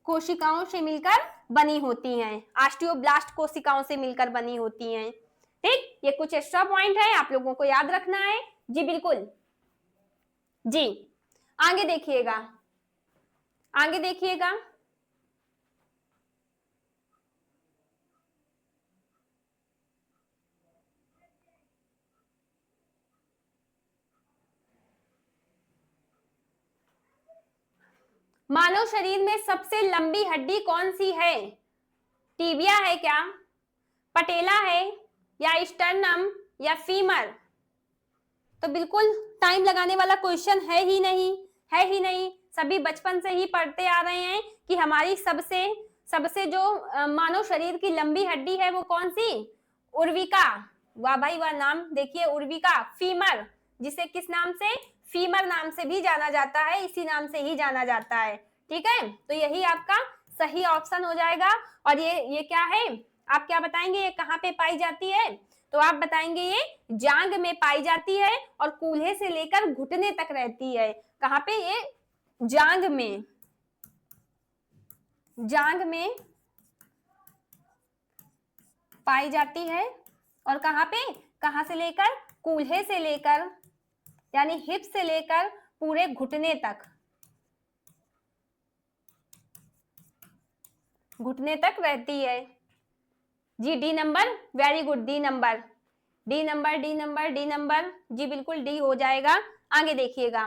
कोशिकाओं से मिलकर बनी होती हैं। ऑस्टियोब्लास्ट कोशिकाओं से मिलकर बनी होती हैं। ठीक, ये कुछ एक्स्ट्रा पॉइंट है, आप लोगों को याद रखना है। जी बिल्कुल जी। आगे देखिएगा, आगे देखिएगा, मानव शरीर में सबसे लंबी हड्डी कौन सी है? टीबिया है क्या, पटेला है, या स्टर्नम, या फीमर? तो बिल्कुल टाइम लगाने वाला क्वेश्चन है ही नहीं, है ही नहीं। सभी बचपन से ही पढ़ते आ रहे हैं कि हमारी सबसे जो मानव शरीर की लंबी हड्डी है वो कौन सी? उर्विका। वाह भाई वाह, नाम देखिए, उर्विका, फीमर, जिसे किस नाम से? फीमर नाम से भी जाना जाता है, इसी नाम से ही जाना जाता है। ठीक है, तो यही आपका सही ऑप्शन हो जाएगा। और ये क्या है, आप क्या बताएंगे, ये कहाँ पे पाई जाती है? तो आप बताएंगे ये जांग में पाई जाती है और कूल्हे से लेकर घुटने तक रहती है। कहाँ पे? ये जांग में, जांग में पाई जाती है। और कहाँ पे? कहाँ से लेकर? कूल्हे से लेकर, यानी हिप से लेकर पूरे घुटने तक, घुटने तक रहती है। जी D number, very good, D number, D number, D number, D number, जी बिल्कुल डी हो जाएगा। आगे देखिएगा,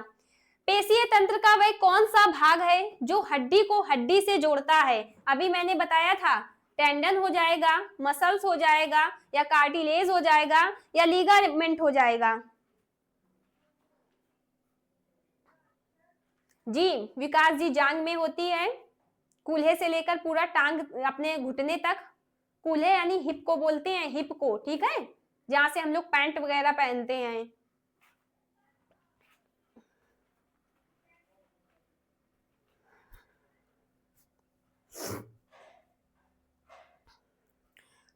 पेशीय तंत्र का वह कौन सा भाग है जो हड्डी को हड्डी से जोड़ता है? अभी मैंने बताया था, टेंडन हो जाएगा, मसल्स हो जाएगा, या कार्टिलेज हो जाएगा, या लीगामेंट हो जाएगा? जी विकास जी, जांग में होती है, कूल्हे से लेकर पूरा टांग अपने घुटने तक। कूल्हे यानी हिप को बोलते हैं, हिप को, ठीक है, जहां से हम लोग पैंट वगैरह पहनते हैं।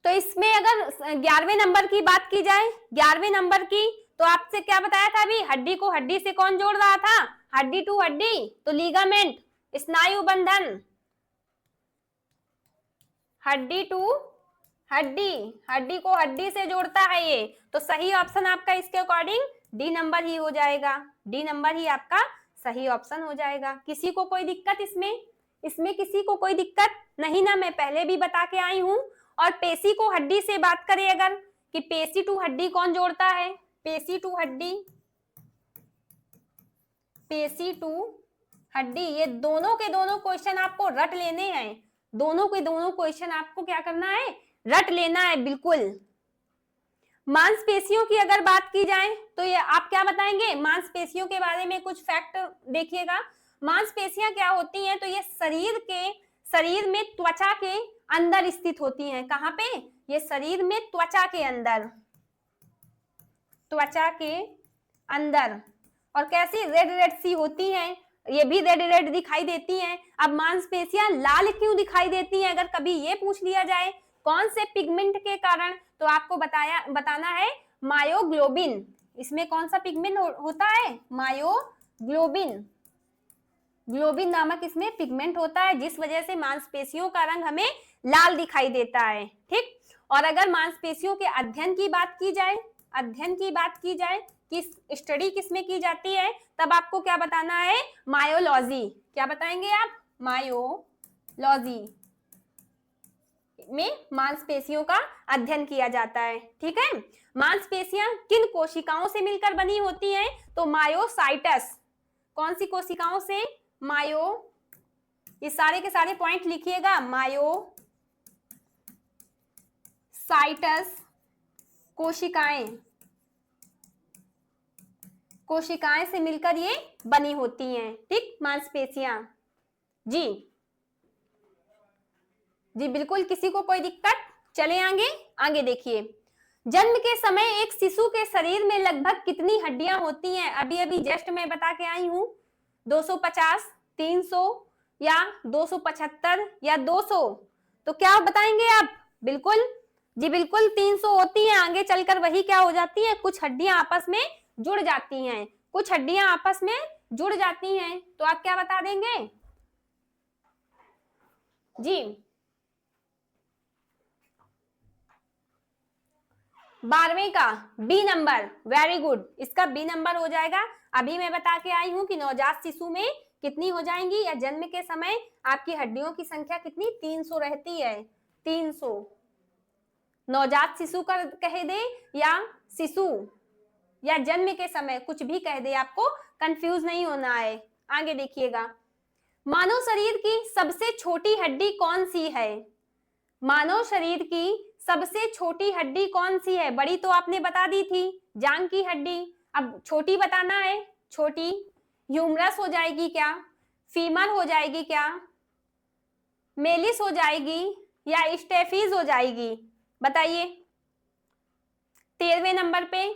तो इसमें अगर 11वें नंबर की बात की जाए, 11वें नंबर की, तो आपसे क्या बताया था अभी? हड्डी को हड्डी से कौन जोड़ रहा था? हड्डी टू हड्डी, तो लीगामेंट, स्नायु बंधन, हड्डी टू हड्डी, हड्डी को हड्डी से जोड़ता है ये। तो सही ऑप्शन आपका इसके अकॉर्डिंग डी नंबर ही हो जाएगा, डी नंबर ही आपका सही ऑप्शन हो जाएगा। किसी को कोई दिक्कत इसमें? इसमें किसी को कोई दिक्कत नहीं ना, मैं पहले भी बता के आई हूं। और पेशी को हड्डी से बात करें अगर, कि पेशी टू हड्डी कौन जोड़ता है? पेशी टू हड्डी, पेशी टू हड्डी, ये दोनों के दोनों क्वेश्चन आपको रट लेने हैं। दोनों के दोनों क्वेश्चन आपको क्या करना है? रट लेना है बिल्कुल। मांसपेशियों की अगर बात की जाए तो ये आप क्या बताएंगे? मांसपेशियों के बारे में कुछ फैक्ट देखिएगा। मांसपेशियां क्या होती हैं? तो ये शरीर में त्वचा के अंदर स्थित होती हैं। कहाँ पे? ये शरीर में त्वचा के अंदर, त्वचा के अंदर। और कैसी? रेड रेड सी होती हैं, ये भी रेड रेड दिखाई देती हैं। अब मांसपेशियां लाल क्यों दिखाई देती हैं, अगर कभी ये पूछ लिया जाए कौन से पिगमेंट के कारण, तो आपको बताना है मायोग्लोबिन। इसमें कौन सा पिगमेंट होता है? मायोग्लोबिन, ग्लोबिन नामक इसमें पिगमेंट होता है, जिस वजह से मांसपेशियों का रंग हमें लाल दिखाई देता है। ठीक, और अगर मांसपेशियों के अध्ययन की बात की जाए, अध्ययन की बात की जाए, किस स्टडी किसमें की जाती है, तब आपको क्या बताना है? मायोलॉजी। क्या बताएंगे आप? मायोलॉजी में मांसपेशियों का अध्ययन किया जाता है। ठीक है, मांसपेशियां किन कोशिकाओं से मिलकर बनी होती हैं? तो मायोसाइटस। कौन सी कोशिकाओं से? मायो, ये सारे के सारे पॉइंट लिखिएगा, मायोसाइटस कोशिकाएं कोशिकाएं से मिलकर ये बनी होती हैं, ठीक, मांसपेशियां। जी जी बिल्कुल, किसी को कोई दिक्कत? चले आगे, आगे देखिए। जन्म के समय एक शिशु के शरीर में लगभग कितनी हड्डियां होती हैं? अभी अभी जस्ट मैं बता के आई हूं, 250, 300 या 275 या 200। तो क्या बताएंगे आप? बिल्कुल जी बिल्कुल 300 होती है। आगे चलकर वही क्या हो जाती है, कुछ हड्डियां आपस में जुड़ जाती हैं, कुछ हड्डियां आपस में जुड़ जाती हैं। तो आप क्या बता देंगे? जी 12वें का बी नंबर, वेरी गुड, इसका बी नंबर हो जाएगा। अभी मैं बता के आई हूं कि नवजात शिशु में कितनी हो जाएंगी, या जन्म के समय आपकी हड्डियों की संख्या कितनी, 300 रहती है, 300। नवजात शिशु का कह दे या शिशु या जन्म के समय, कुछ भी कह दे, आपको कंफ्यूज नहीं होना है। आगे देखिएगा, मानव शरीर की सबसे छोटी हड्डी कौन सी है? मानव शरीर की सबसे छोटी हड्डी कौन सी है? बड़ी तो आपने बता दी थी, जांग की हड्डी। अब छोटी बताना है। छोटी ह्यूमरस हो जाएगी क्या, फीमर हो जाएगी क्या, मेलिस हो जाएगी या स्टेफीज हो जाएगी? बताइए 13वें नंबर पे।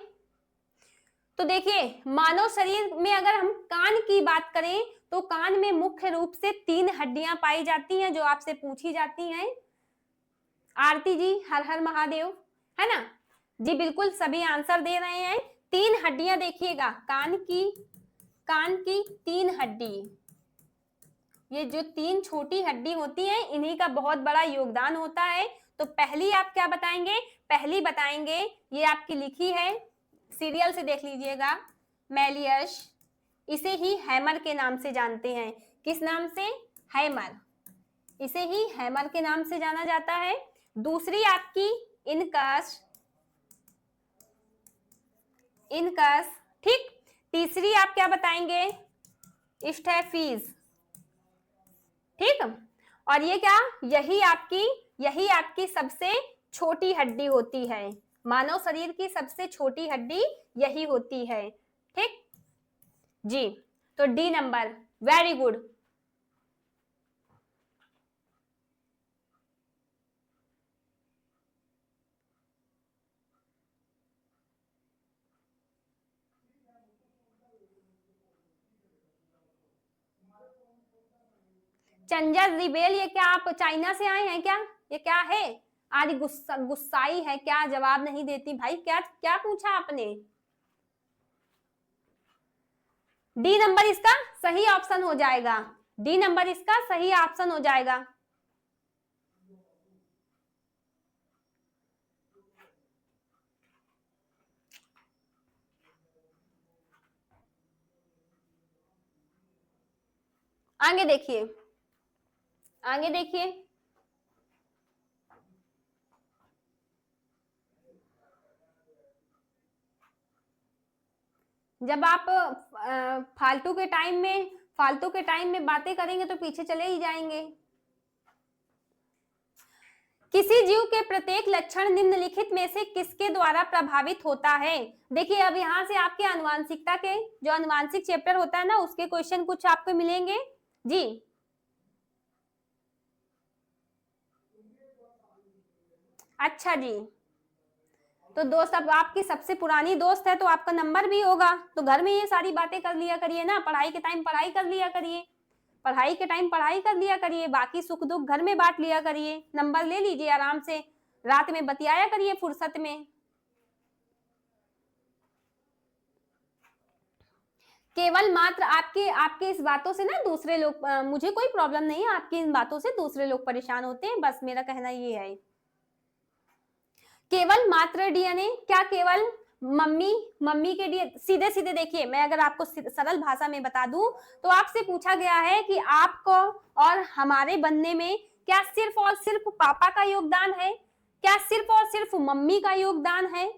तो देखिए, मानव शरीर में अगर हम कान की बात करें तो कान में मुख्य रूप से 3 हड्डियां पाई जाती हैं जो आपसे पूछी जाती हैं। आरती जी हर हर महादेव, है ना? जी बिल्कुल, सभी आंसर दे रहे हैं। 3 हड्डियां देखिएगा, कान की 3 हड्डी, ये जो 3 छोटी हड्डी होती हैं, इन्हीं का बहुत बड़ा योगदान होता है। तो पहली आप क्या बताएंगे? पहली बताएंगे, ये आपकी लिखी है, सीरियल से देख लीजिएगा, मैलियस। इसे ही हैमर के नाम से जानते हैं। किस नाम से? हैमर। इसे ही हैमर के नाम से जाना जाता है। दूसरी आपकी इनकस, ठीक। तीसरी आप क्या बताएंगे? स्टेफीज, ठीक। और ये क्या, यही आपकी सबसे छोटी हड्डी होती है। मानव शरीर की सबसे छोटी हड्डी यही होती है, ठीक जी। तो डी नंबर, वेरी गुड। चंजर रिबेल, ये क्या आप चाइना से आए हैं क्या? ये क्या है? आज गुस्साई है क्या? जवाब नहीं देती भाई, क्या क्या पूछा आपने? डी नंबर इसका सही ऑप्शन हो जाएगा। डी नंबर इसका सही ऑप्शन हो जाएगा। आगे देखिए, आगे देखिए, जब आप फालतू के टाइम में बातें करेंगे तो पीछे चले ही जाएंगे। किसी जीव के प्रत्येक लक्षण निम्नलिखित में से किसके द्वारा प्रभावित होता है? देखिए, अब यहाँ से आपके आनुवांशिकता के जो आनुवांशिक चैप्टर होता है ना, उसके क्वेश्चन कुछ आपको मिलेंगे जी। अच्छा जी, तो दोस्त अब आपकी सबसे पुरानी दोस्त है तो आपका नंबर भी होगा, तो घर में ये सारी बातें कर लिया करिए ना, पढ़ाई के टाइम पढ़ाई कर लिया करिए, पढ़ाई के टाइम पढ़ाई कर लिया करिए, बाकी सुख दुख घर में बांट लिया करिए, नंबर ले लीजिए आराम से, रात में बतियाया करिए फुर्सत में। केवल मात्र आपके इस बातों से ना दूसरे लोग, मुझे कोई प्रॉब्लम नहीं है, आपकी इन बातों से दूसरे लोग परेशान होते हैं, बस मेरा कहना ये है। केवल मात्र डीएनए, क्या केवल मम्मी के डीएनए? सीधे सीधे देखिए, मैं अगर आपको सरल भाषा में बता दूं तो आपसे पूछा गया है कि आपको और हमारे बनने में क्या सिर्फ और सिर्फ पापा का योगदान है, क्या सिर्फ और सिर्फ मम्मी का योगदान है,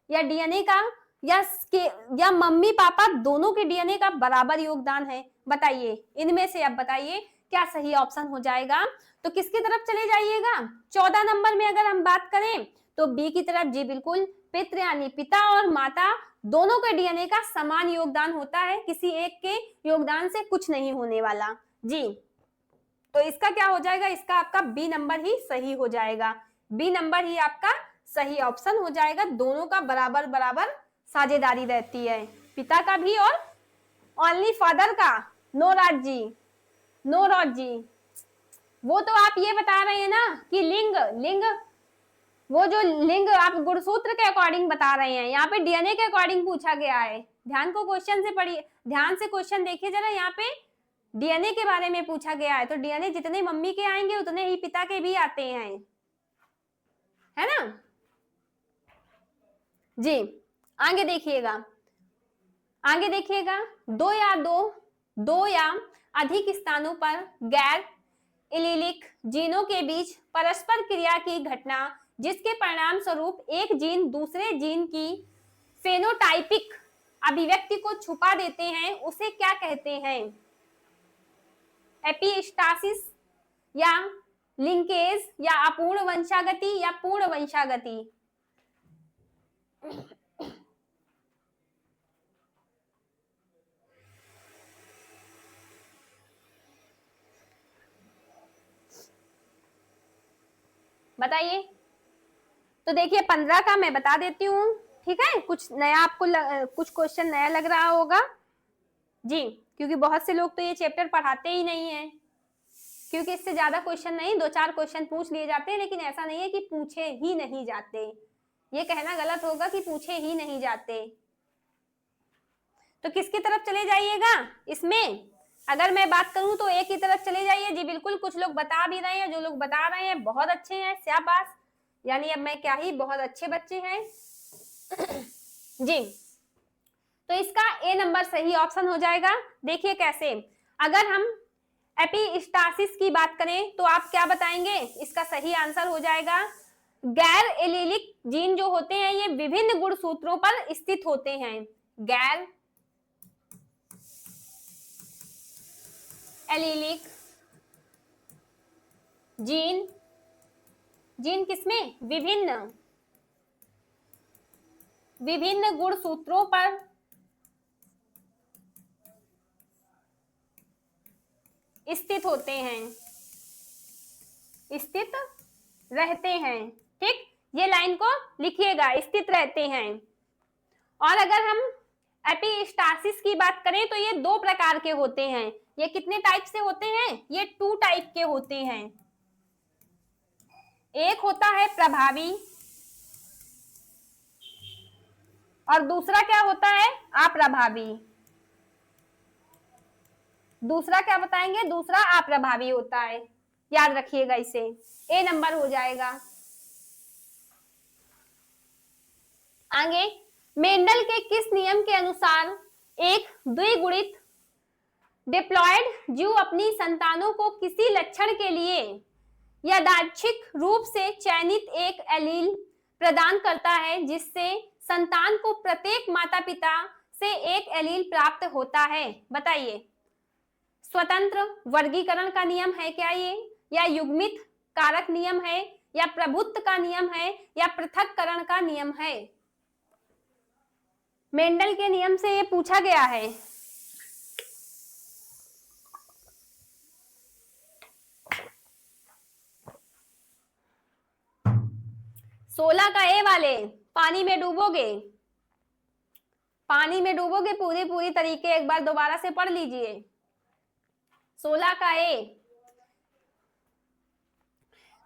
या डीएनए का, या मम्मी पापा दोनों के डीएनए का बराबर योगदान है? बताइए, इनमें से अब बताइए क्या सही ऑप्शन हो जाएगा। तो किसकी तरफ चले जाइएगा? 14 नंबर में अगर हम बात करें तो बी की तरफ, जी बिल्कुल, पितृ यानी पिता और माता दोनों के डीएनए का समान योगदान होता है, किसी एक के योगदान से कुछ नहीं होने वाला जी। तो इसका क्या हो जाएगा, इसका आपका बी नंबर ही सही हो जाएगा, बी नंबर ही आपका सही ऑप्शन हो जाएगा। दोनों का बराबर बराबर साझेदारी रहती है, पिता का भी और ओनली फादर का। नो राज जी, नो राज जी, वो तो आप ये बता रहे हैं ना कि लिंग, लिंग वो जो लिंग आप गुणसूत्र के अकॉर्डिंग बता रहे हैं, यहाँ पे डीएनए के अकॉर्डिंग पूछा गया है। ध्यान को क्वेश्चन से पढ़िए, ध्यान से क्वेश्चन देखिए जरा, यहाँ पे डीएनए के बारे में पूछा गया है, तो डीएनए जितने मम्मी के आएंगे उतने ही पिता के भी आते हैं, है ना जी। आगे देखिएगा, आगे देखिएगा, दो या अधिक स्थानों पर गैर एलीलिक जीनों के बीच परस्पर क्रिया की घटना जिसके परिणाम स्वरूप एक जीन दूसरे जीन की फेनोटाइपिक अभिव्यक्ति को छुपा देते हैं, उसे क्या कहते हैं? एपिस्टासिस या लिंकेज या अपूर्ण वंशागति या पूर्ण वंशागति? बताइए। तो देखिए 15 का मैं बता देती हूँ, ठीक है, कुछ नया आपको कुछ क्वेश्चन नया लग रहा होगा जी, क्योंकि बहुत से लोग तो ये चैप्टर पढ़ाते ही नहीं है, क्योंकि इससे ज्यादा क्वेश्चन नहीं, 2-4 क्वेश्चन पूछ लिए जाते हैं, लेकिन ऐसा नहीं है कि पूछे ही नहीं जाते, ये कहना गलत होगा कि पूछे ही नहीं जाते। तो किसकी तरफ चले जाइएगा इसमें? अगर मैं बात करूं तो एक ही तरफ चले जाइए जी, बिल्कुल। कुछ लोग बता भी रहे हैं, जो लोग बता रहे हैं बहुत अच्छे हैं, शाबाश, यानी अब मैं क्या ही, बहुत अच्छे बच्चे हैं जी। तो इसका ए नंबर सही ऑप्शन हो जाएगा। देखिए कैसे, अगर हम एपिस्टासिस की बात करें तो आप क्या बताएंगे? इसका सही आंसर हो जाएगा गैर एलीलिक जीन जो होते हैं ये विभिन्न गुणसूत्रों पर स्थित होते हैं। गैर एलीलिक जीन, जीन किसमें? विभिन्न, विभिन्न गुणसूत्रों पर स्थित होते हैं, स्थित रहते हैं, ठीक, ये लाइन को लिखिएगा, स्थित रहते हैं। और अगर हम एपिस्टासिस की बात करें तो ये 2 प्रकार के होते हैं। ये कितने टाइप से होते हैं? ये 2 टाइप के होते हैं। एक होता है प्रभावी और दूसरा क्या होता है? अप्रभावी। दूसरा क्या बताएंगे? दूसरा अप्रभावी होता है, याद रखिएगा इसे, ए नंबर हो जाएगा। आगे, मेंडल के किस नियम के अनुसार एक द्विगुणित डिप्लॉयड जीव अपनी संतानों को किसी लक्षण के लिए यादृच्छिक रूप से चयनित एक एलील प्रदान करता है जिससे संतान को प्रत्येक माता पिता से एक एलील प्राप्त होता है? बताइए। स्वतंत्र वर्गीकरण का नियम है क्या ये, या युग्मित कारक नियम है, या प्रभुत्व का नियम है, या पृथक्करण का नियम है? मेंडल के नियम से ये पूछा गया है। सोलह का ए वाले, पानी में डूबोगे, पानी में डूबोगे पूरी तरीके, एक बार दोबारा से पढ़ लीजिए। 16 का ए,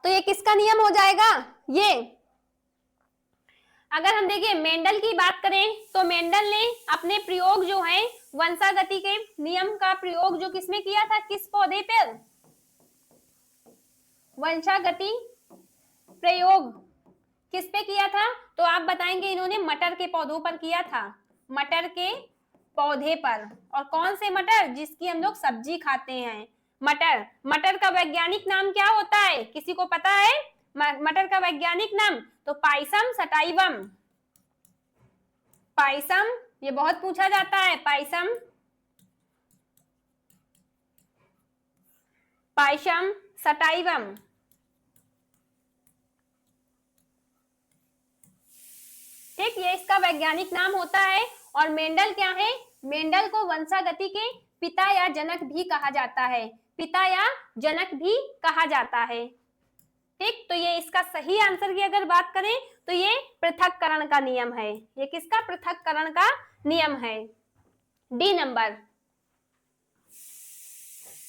तो ये किसका नियम हो जाएगा? ये अगर हम देखिए मेंडल की बात करें तो मेंडल ने अपने प्रयोग जो है वंशागति के नियम का प्रयोग जो किसमें किया था? किस पौधे पर? वंशागति प्रयोग किस पे किया था? तो आप बताएंगे इन्होंने मटर के पौधों पर किया था, मटर के पौधे पर। और कौन से मटर? जिसकी हम लोग सब्जी खाते हैं, मटर। मटर का वैज्ञानिक नाम क्या होता है? किसी को पता है मटर का वैज्ञानिक नाम? तो पाइसम सटाइवम, पाइसम, ये बहुत पूछा जाता है, पाइसम, पाइसम सटाइवम, ठीक, ये इसका वैज्ञानिक नाम होता है। और मेंडल क्या है? मेंडल को वंशागति के पिता या जनक भी कहा जाता है, पिता या जनक भी कहा जाता है। ठीक, तो ये इसका सही आंसर की अगर बात करें तो ये पृथक्करण का नियम है। ये किसका? पृथक्करण का नियम है। D number.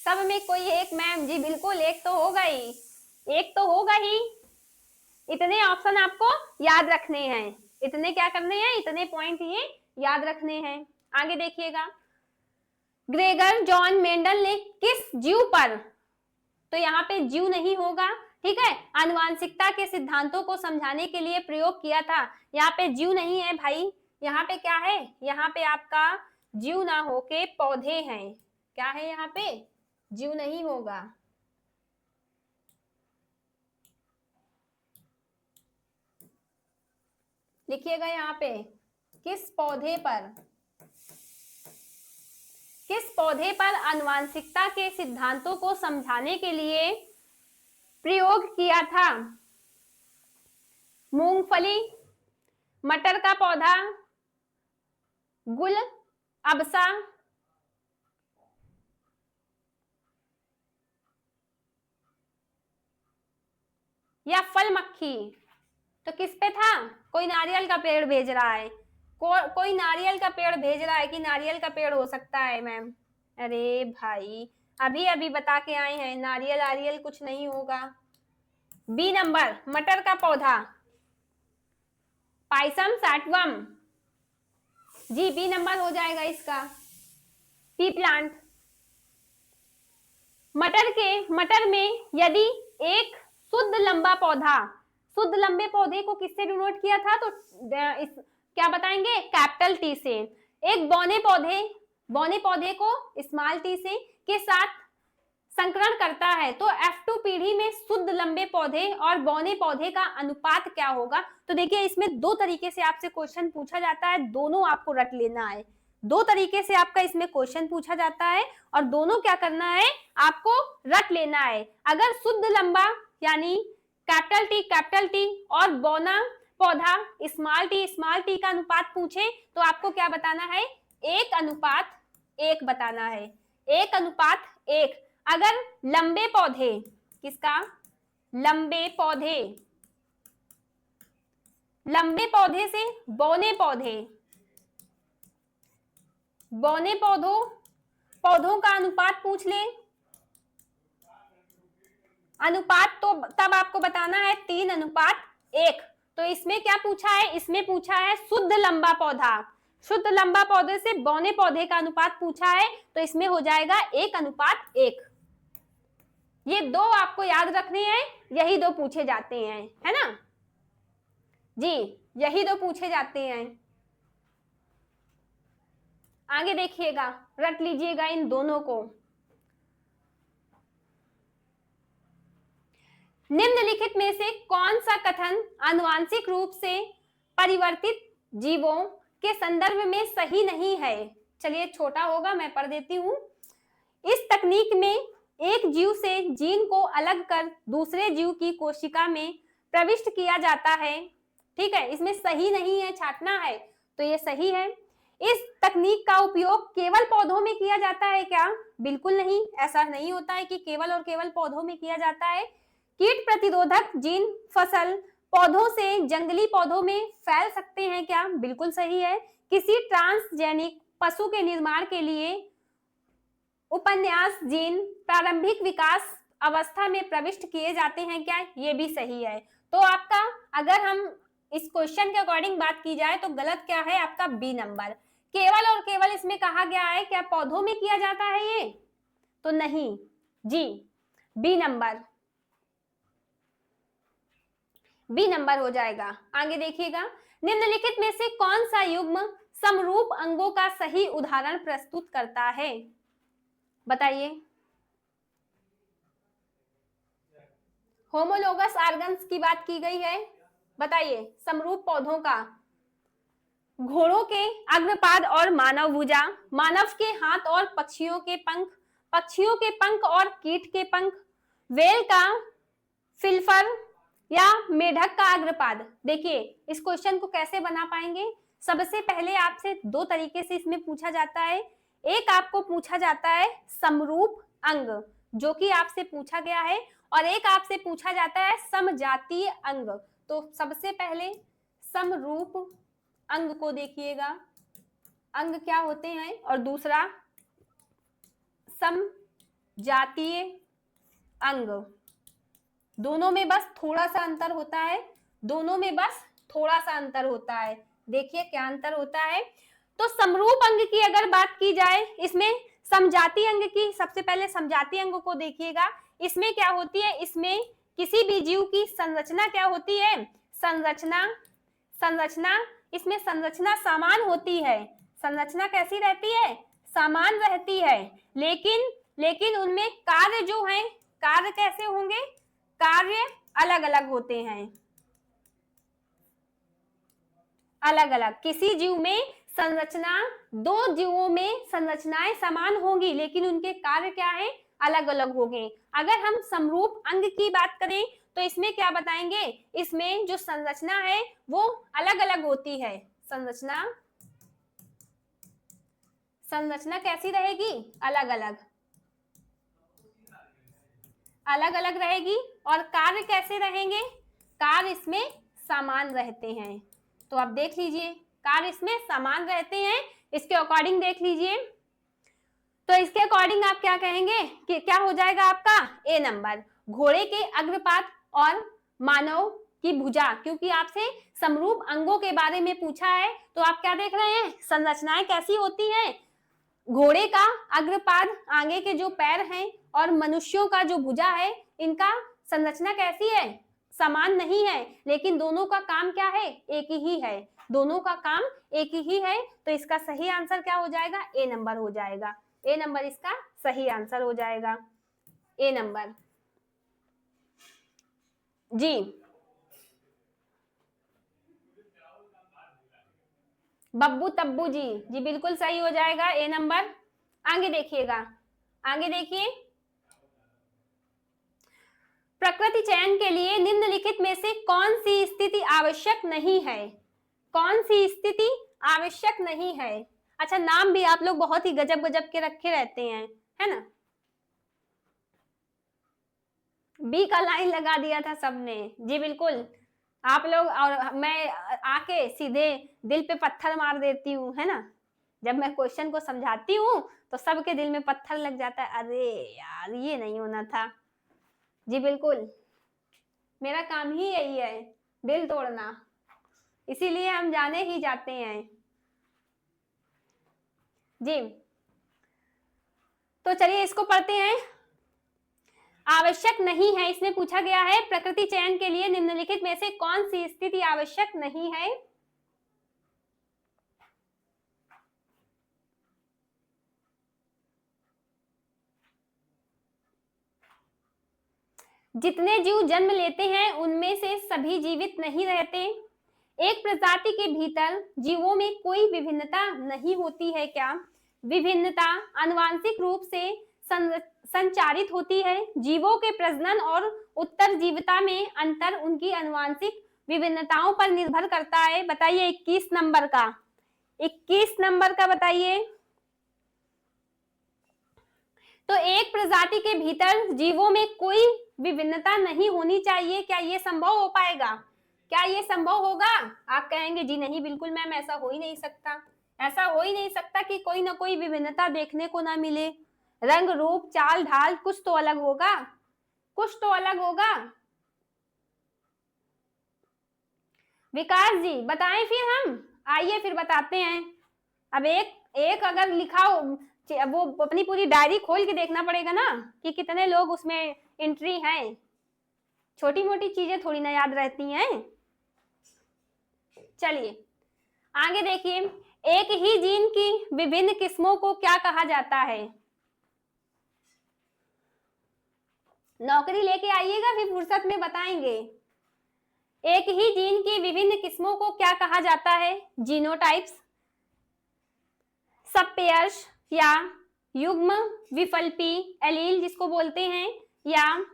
सब में कोई एक मैम, जी बिल्कुल, एक तो होगा ही, एक तो होगा ही। इतने ऑप्शन आपको याद रखने हैं, इतने क्या करने हैं, इतने पॉइंट ये याद रखने हैं। आगे देखिएगा, ग्रेगर जॉन मेंडल ने किस जीव पर, तो यहाँ पे जीव नहीं होगा, ठीक है, आनुवांशिकता के सिद्धांतों को समझाने के लिए प्रयोग किया था। यहाँ पे जीव नहीं है भाई, यहाँ पे क्या है, यहाँ पे आपका जीव ना होके पौधे हैं। क्या है यहाँ पे? जीव नहीं होगा। लिखिएगा यहाँ पे, किस पौधे पर, किस पौधे पर आनुवांशिकता के सिद्धांतों को समझाने के लिए प्रयोग किया था? मूंगफली, मटर का पौधा, गुल अबसा, या फल मक्खी। तो किस पे था? कोई नारियल का पेड़ भेज रहा है, कोई नारियल का पेड़ भेज रहा है कि नारियल का पेड़ हो सकता है मैम। अरे भाई, अभी अभी बता के आए हैं, नारियल आरियल कुछ नहीं होगा। बी नंबर, मटर का पौधा, पाइसम सैटवम, जी बी नंबर हो जाएगा इसका। P plant. मटर में यदि एक शुद्ध लंबा पौधा, शुद्ध लंबे पौधे को किससे डिनोट किया था? तो क्या बताएंगे? कैपिटल टी से। एक बौने पौधे को स्मॉल टी से के साथ संकरण करता है, तो F2 पीढ़ी में शुद्ध लंबे पौधे और बौने पौधे का अनुपात क्या होगा? तो देखिए, इसमें दो तरीके से आपसे क्वेश्चन पूछा जाता है, दोनों आपको रट लेना है। दो तरीके से आपका इसमें क्वेश्चन पूछा जाता है और दोनों क्या करना है? आपको रट लेना है। अगर शुद्ध लंबा यानी कैपिटल टी और बौना पौधा स्मॉल टी का अनुपात पूछे तो आपको क्या बताना है? 1:1 बताना है, 1:1। अगर लंबे पौधे, किसका? लंबे पौधे से बौने पौधों का अनुपात पूछ ले, अनुपात तो तब आपको बताना है 3:1। तो इसमें क्या पूछा है? इसमें पूछा है शुद्ध लंबा पौधे से बौने पौधे का अनुपात पूछा है, तो इसमें हो जाएगा 1:1। ये दो आपको याद रखने हैं, यही दो पूछे जाते हैं, है ना जी, यही दो पूछे जाते हैं। आगे देखिएगा, रट लीजिएगा इन दोनों को। निम्नलिखित में से कौन सा कथन आनुवांशिक रूप से परिवर्तित जीवों के संदर्भ में सही नहीं है? चलिए, छोटा होगा, मैं पढ़ देती हूँ। इस तकनीक में एक जीव से जीन को अलग कर दूसरे जीव की कोशिका में प्रविष्ट किया जाता है, ठीक है, इसमें सही नहीं है, छांटना है, तो ये सही है। इस तकनीक का उपयोग केवल पौधों में किया जाता है क्या? बिल्कुल नहीं, ऐसा नहीं होता है कि केवल और केवल पौधों में किया जाता है। कीट प्रतिरोधक जीन फसल पौधों से जंगली पौधों में फैल सकते हैं क्या? बिल्कुल सही है। किसी ट्रांसजेनिक पशु के निर्माण के लिए उपन्यास जीन प्रारंभिक विकास अवस्था में प्रविष्ट किए जाते हैं क्या? ये भी सही है। तो आपका, अगर हम इस क्वेश्चन के अकॉर्डिंग बात की जाए तो गलत क्या है आपका? B number. केवल और केवल इसमें कहा गया है क्या पौधों में किया जाता है ये? तो नहीं जी, बी नंबर हो जाएगा। आगे देखिएगा, निम्नलिखित में से कौन सा युग्म समरूप अंगों का सही उदाहरण प्रस्तुत करता है? बताइए। होमोलोगस ऑर्गन्स की बात की गई है, बताइए। समरूप पौधों का, घोड़ों के अग्रपाद और मानव भुजा, मानव के हाथ और पक्षियों के पंख और कीट के पंख, वेल का फिलफर, या मेढक का अग्रपाद। देखिए इस क्वेश्चन को कैसे बना पाएंगे, सबसे पहले आपसे दो तरीके से इसमें पूछा जाता है। एक आपको पूछा जाता है समरूप अंग, जो कि आपसे पूछा गया है, और एक आपसे पूछा जाता है समजातीय अंग। तो सबसे पहले समरूप अंग को देखिएगा, अंग क्या होते हैं, और दूसरा समजातीय अंग। दोनों में बस थोड़ा सा अंतर होता है, दोनों में बस थोड़ा सा अंतर होता है। देखिए क्या अंतर होता है। तो समरूप अंग की अगर बात की जाए, इसमें समजातीय अंग की, सबसे पहले समजातीय अंग को देखिएगा। इसमें क्या होती है, इसमें किसी भी जीव की संरचना क्या होती है, संरचना इसमें संरचना समान होती है। संरचना कैसी रहती है, समान रहती है, लेकिन उनमें कार्य जो है, कार्य कैसे होंगे, कार्य अलग अलग होते हैं, अलग अलग। किसी जीव में संरचना, दो जीवों में संरचनाएं समान होंगी, लेकिन उनके कार्य क्या है, अलग अलग होंगे। अगर हम समरूप अंग की बात करें तो इसमें क्या बताएंगे, इसमें जो संरचना है वो अलग अलग होती है। संरचना कैसी रहेगी, अलग अलग, अलग अलग रहेगी। और कार्य कैसे रहेंगे, कार्य इसमें समान रहते हैं। तो आप देख लीजिए, कार्य इसमें समान रहते हैं, इसके अकॉर्डिंग देख लीजिए। तो इसके अकॉर्डिंग आप क्या कहेंगे कि क्या हो जाएगा आपका ए नंबर, घोड़े के अग्रपाद और मानव की भुजा। क्योंकि आपसे समरूप अंगों के बारे में पूछा है, तो आप क्या देख रहे हैं, संरचनाएं कैसी होती हैं, घोड़े का अग्रपाद, आगे के जो पैर हैं, और मनुष्यों का जो भुजा है, इनका संरचना कैसी है, समान नहीं है, लेकिन दोनों का काम क्या है, एक ही है, दोनों का काम एक ही है। तो इसका सही आंसर क्या हो जाएगा, ए नंबर हो जाएगा। ए नंबर इसका सही आंसर हो जाएगा, ए नंबर। जी बब्बू तब्बू जी, जी बिल्कुल सही हो जाएगा, ए नंबर। आगे देखिएगा, आगे देखिए, प्रकृति चयन के लिए निम्नलिखित में से कौन सी स्थिति आवश्यक नहीं है, कौन सी स्थिति आवश्यक नहीं है। अच्छा, नाम भी आप लोग बहुत ही गजब गजब के रखे रहते हैं, है ना। बी का लाइन लगा दिया था सबने, जी बिल्कुल। आप लोग और मैं आके सीधे दिल पे पत्थर मार देती हूँ, है ना। जब मैं क्वेश्चन को समझाती हूँ तो सबके दिल में पत्थर लग जाता है, अरे यार ये नहीं होना था। जी बिल्कुल, मेरा काम ही यही है, दिल तोड़ना, इसीलिए हम जाने ही जाते हैं। जी तो चलिए इसको पढ़ते हैं। आवश्यक नहीं है, इसमें पूछा गया है प्रकृति चयन के लिए निम्नलिखित में से कौन सी स्थिति आवश्यक नहीं है। जितने जीव जन्म लेते हैं उनमें से सभी जीवित नहीं रहते। एक प्रजाति के भीतर जीवों में कोई विभिन्नता नहीं होती है क्या। विभिन्नता आनुवांशिक रूप से संचारित होती है। जीवों के प्रजनन और उत्तरजीविता में अंतर उनकी आनुवांशिक विभिन्नताओं पर निर्भर करता है। बताइए 21 नंबर का, 21 नंबर का बताइए। तो एक प्रजाति के भीतर जीवों में कोई विभिन्नता नहीं होनी चाहिए, क्या ये संभव हो पाएगा, क्या ये संभव होगा। आप कहेंगे जी नहीं बिल्कुल मैम, ऐसा हो ही नहीं सकता, ऐसा हो ही नहीं सकता कि कोई ना कोई विभिन्नता देखने को ना मिले। रंग रूप चाल ढाल कुछ तो अलग होगा, कुछ तो अलग होगा। विकास जी बताएं फिर, हम आइए फिर बताते हैं। अब एक अगर लिखा हो, वो अपनी पूरी डायरी खोल के देखना पड़ेगा ना कि कितने लोग उसमें एंट्री हैं। छोटी मोटी चीजें थोड़ी ना याद रहती हैं। चलिए आगे देखिए, एक ही जीन की विभिन्न किस्मों को क्या कहा जाता है। नौकरी लेके आइएगा, फिर फुर्सत में बताएंगे। एक ही जीन की विभिन्न किस्मों को क्या कहा जाता है। जीनोटाइप्स, सबपेयर्स या युग्म विफल्पी एलील जिसको बोलते हैं, या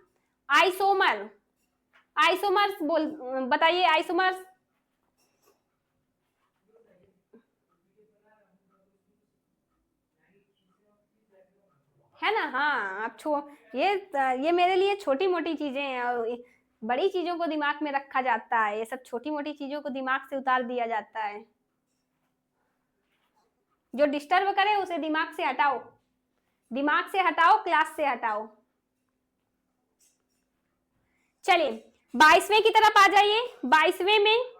आइसोमर। आइसोमर्स बोल बताइए, आइसोमर्स है ना। हाँ आप ये मेरे लिए छोटी मोटी चीजें हैं, और बड़ी चीजों को दिमाग में रखा जाता है, ये सब छोटी मोटी चीजों को दिमाग से उतार दिया जाता है। जो डिस्टर्ब करे उसे दिमाग से हटाओ, दिमाग से हटाओ, क्लास से हटाओ। चलिए 22वें की तरफ आ जाइए। 22वें में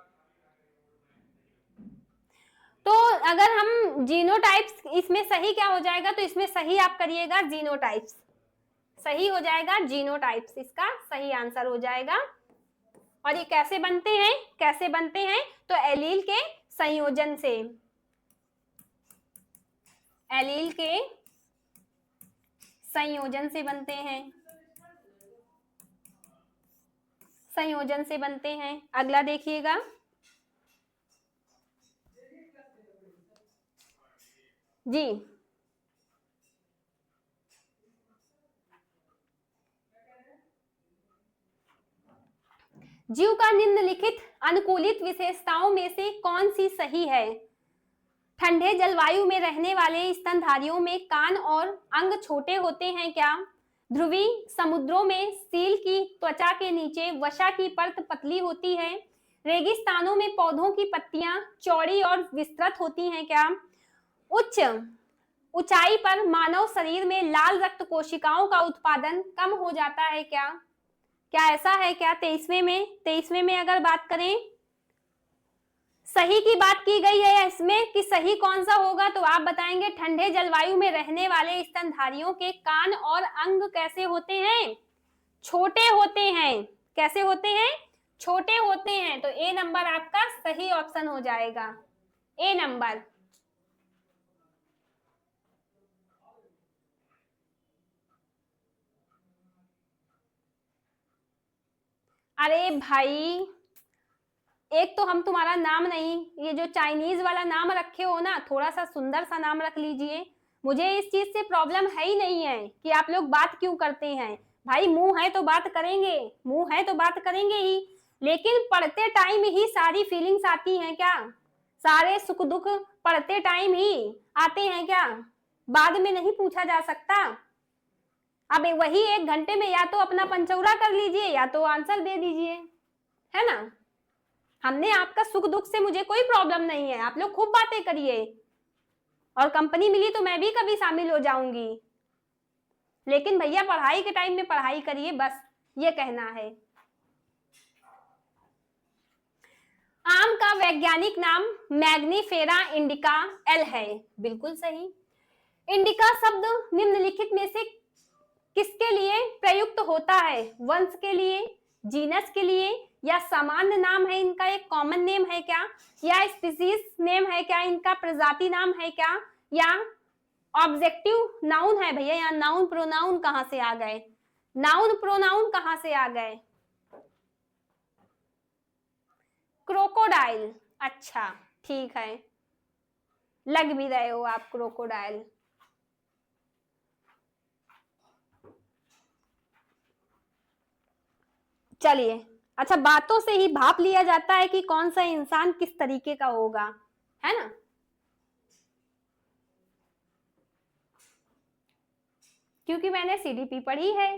तो अगर हम जीनोटाइप्स, इसमें सही क्या हो जाएगा, तो इसमें सही आप करिएगा जीनोटाइप्स, सही हो जाएगा जीनोटाइप्स, इसका सही आंसर हो जाएगा। और ये कैसे बनते हैं, कैसे बनते हैं, तो एलील के संयोजन से, एलील के संयोजन से बनते हैं, संयोजन से बनते हैं। अगला देखिएगा, जी जीव का निम्नलिखित अनुकूलित विशेषताओं में से कौन सी सही है। ठंडे जलवायु में रहने वाले स्तनधारियों में कान और अंग छोटे होते हैं क्या। ध्रुवीय समुद्रों में सील की त्वचा के नीचे वसा की परत पतली होती है। रेगिस्तानों में पौधों की पत्तियां चौड़ी और विस्तृत होती हैं क्या। उच्च ऊंचाई पर मानव शरीर में लाल रक्त कोशिकाओं का उत्पादन कम हो जाता है क्या। क्या ऐसा है क्या। 23वें में अगर बात करें, सही की बात की गई है इसमें कि सही कौन सा होगा, तो आप बताएंगे ठंडे जलवायु में रहने वाले स्तनधारियों के कान और अंग कैसे होते हैं, छोटे होते हैं। कैसे होते हैं, छोटे होते हैं। तो ए नंबर आपका सही ऑप्शन हो जाएगा, ए नंबर। अरे भाई, एक तो हम तुम्हारा नाम नहीं, ये जो चाइनीज वाला नाम रखे हो ना, थोड़ा सा सुंदर सा नाम रख लीजिए। मुझे इस चीज से प्रॉब्लम है ही नहीं है कि आप लोग बात क्यों करते हैं। भाई मुंह है तो बात करेंगे, मुंह है तो बात करेंगे ही, लेकिन पढ़ते टाइम ही सारी फीलिंग्स आती हैं क्या, सारे सुख दुख पढ़ते टाइम ही आते हैं क्या, बाद में नहीं पूछा जा सकता। अब वही 1 घंटे में या तो अपना पंचौरा कर लीजिए या तो आंसर दे दीजिए, है ना। हमने आपका सुख दुख से मुझे कोई प्रॉब्लम नहीं है, आप लोग खूब बातें करिए, और कंपनी मिली तो मैं भी कभी शामिल हो जाऊंगी, लेकिन भैया पढ़ाई के टाइम में पढ़ाई करिए, बस ये कहना है। आम का वैज्ञानिक नाम मैग्नीफेरा इंडिका एल है, बिल्कुल सही। इंडिका शब्द निम्नलिखित में से किसके लिए प्रयुक्त होता है। वंश के लिए, जीनस के लिए, या सामान्य नाम है इनका, एक कॉमन नेम है क्या, या स्पीसीज नेम है क्या इनका, प्रजाति नाम है क्या, या ऑब्जेक्टिव नाउन है। भैया यहाँ नाउन प्रोनाउन कहां से आ गए, नाउन प्रोनाउन कहां से आ गए। क्रोकोडाइल, अच्छा ठीक है, लग भी रहे हो आप क्रोकोडाइल। चलिए, अच्छा बातों से ही भाप लिया जाता है कि कौन सा इंसान किस तरीके का होगा, है ना। क्योंकि मैंने सीडीपी पढ़ी है।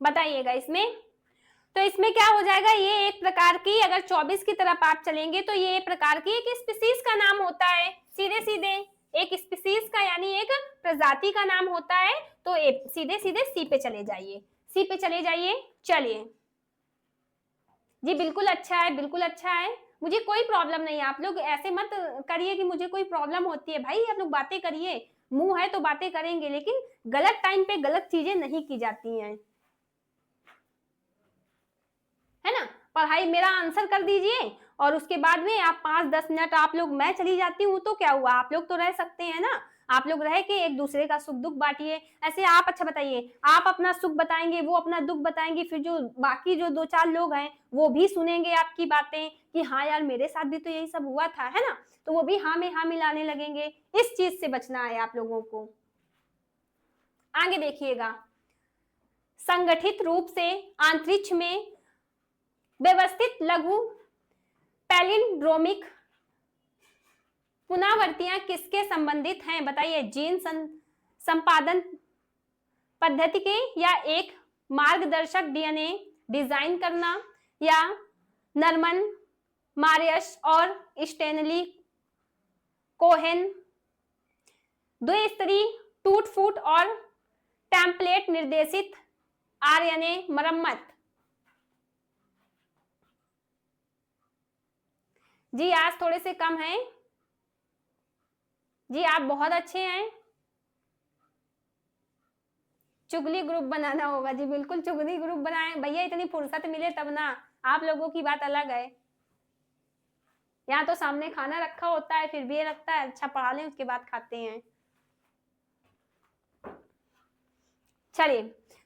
बताइएगा इसमें, तो इसमें क्या हो जाएगा, ये एक प्रकार की, अगर 24 की तरफ आप चलेंगे तो ये एक प्रकार की एक स्पीसीज का नाम होता है, सीधे सीधे एक स्पीसीज का, यानी एक प्रजाति का नाम होता है। तो सीधे सीधे सी पे चले जाइए, सी पे चले जाइए। चलिए जी, बिल्कुल अच्छा है, बिल्कुल अच्छा है, मुझे कोई प्रॉब्लम नहीं है। आप लोग ऐसे मत करिए कि मुझे कोई प्रॉब्लम होती है। भाई आप लोग बातें करिए, मुंह है तो बातें करेंगे, लेकिन गलत टाइम पे गलत चीजें नहीं की जाती हैं, है ना। पढ़ाई मेरा आंसर कर दीजिए, और उसके बाद में आप 5-10 मिनट आप लोग, मैं चली जाती हूँ तो क्या हुआ, आप लोग तो रह सकते हैं ना। आप लोग रह के एक दूसरे का सुख दुख बांटिए। ऐसे आप अच्छा बताइए, आप अपना सुख बताएंगे, वो अपना दुख बताएंगे, फिर जो बाकी जो 2-4 लोग हैं वो भी सुनेंगे आपकी बातें कि हाँ यार मेरे साथ भी तो यही सब हुआ था, है ना? तो वो भी हाँ में हाँ मिलाने लगेंगे। इस चीज से बचना है आप लोगों को। आगे देखिएगा, संगठित रूप से अंतरिक्ष में व्यवस्थित लघु पैलिंड्रोमिक पुनरावृत्तियां किसके संबंधित हैं? बताइए, जीन संपादन पद्धति के, या एक मार्गदर्शक डीएनए डिजाइन करना, या नॉर्मन मारियस और स्टेनली कोहेन द्विस्तरीय टूट फूट और टेम्पलेट निर्देशित आरएनए मरम्मत। जी आज थोड़े से कम हैं जी, आप बहुत अच्छे हैं। चुगली ग्रुप बनाना होगा जी, बिल्कुल चुगली ग्रुप बनाए भैया, इतनी फुर्सत मिले तब ना। आप लोगों की बात अलग है, यहाँ तो सामने खाना रखा होता है, फिर भी ये लगता है अच्छा पढ़ा लें उसके बाद खाते हैं। चलिए,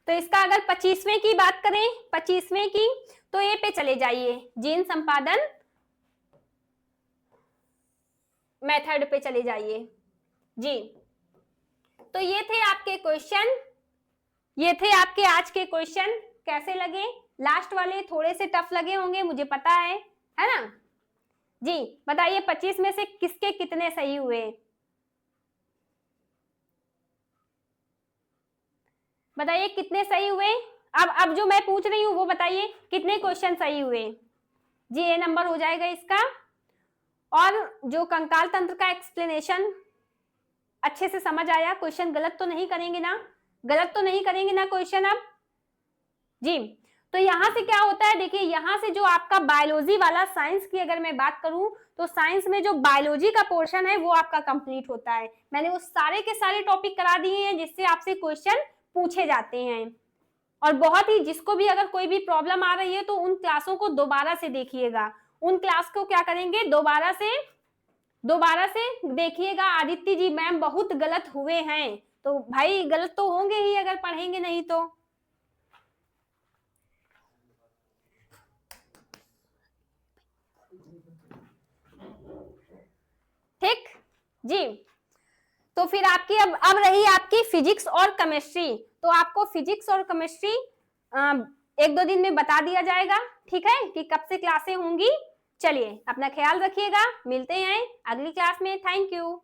तो इसका अगर 25वें की बात करें, 25वें की, तो ए पे चले जाइए, जीन संपादन मेथड पे चले जाइए जी। तो ये थे आपके क्वेश्चन, ये थे आपके आज के क्वेश्चन। कैसे लगे? लास्ट वाले थोड़े से टफ लगे होंगे, मुझे पता है ना जी। बताइए 25 में से किसके कितने सही हुए? बताइए कितने सही हुए? अब जो मैं पूछ रही हूँ वो बताइए, कितने क्वेश्चन सही हुए? जी ए नंबर हो जाएगा इसका। और जो कंकाल तंत्र का एक्सप्लेनेशन अच्छे से समझ आया? क्वेश्चन गलत तो नहीं करेंगे ना? गलत तो नहीं करेंगे ना क्वेश्चन अब जी? तो यहां से क्या होता है, देखिए यहां से जो आपका बायोलॉजी वाला, साइंस की अगर मैं बात करूं तो साइंस में जो बायोलॉजी का पोर्शन है वो आपका कंप्लीट होता है। मैंने वो सारे के सारे टॉपिक करा दिए हैं जिससे आपसे क्वेश्चन पूछे जाते हैं। और बहुत ही, जिसको भी अगर कोई भी प्रॉब्लम आ रही है तो उन क्लासों को दोबारा से देखिएगा, उन क्लास को क्या करेंगे, दोबारा से देखिएगा। आदित्य जी मैम बहुत गलत हुए हैं, तो भाई गलत तो होंगे ही अगर पढ़ेंगे नहीं तो। ठीक जी। तो फिर आपकी अब रही आपकी फिजिक्स और केमिस्ट्री। तो आपको फिजिक्स और केमिस्ट्री 1-2 दिन में बता दिया जाएगा, ठीक है, कि कब से क्लासें होंगी। चलिए अपना ख्याल रखिएगा, मिलते हैं अगली क्लास में। Thank you.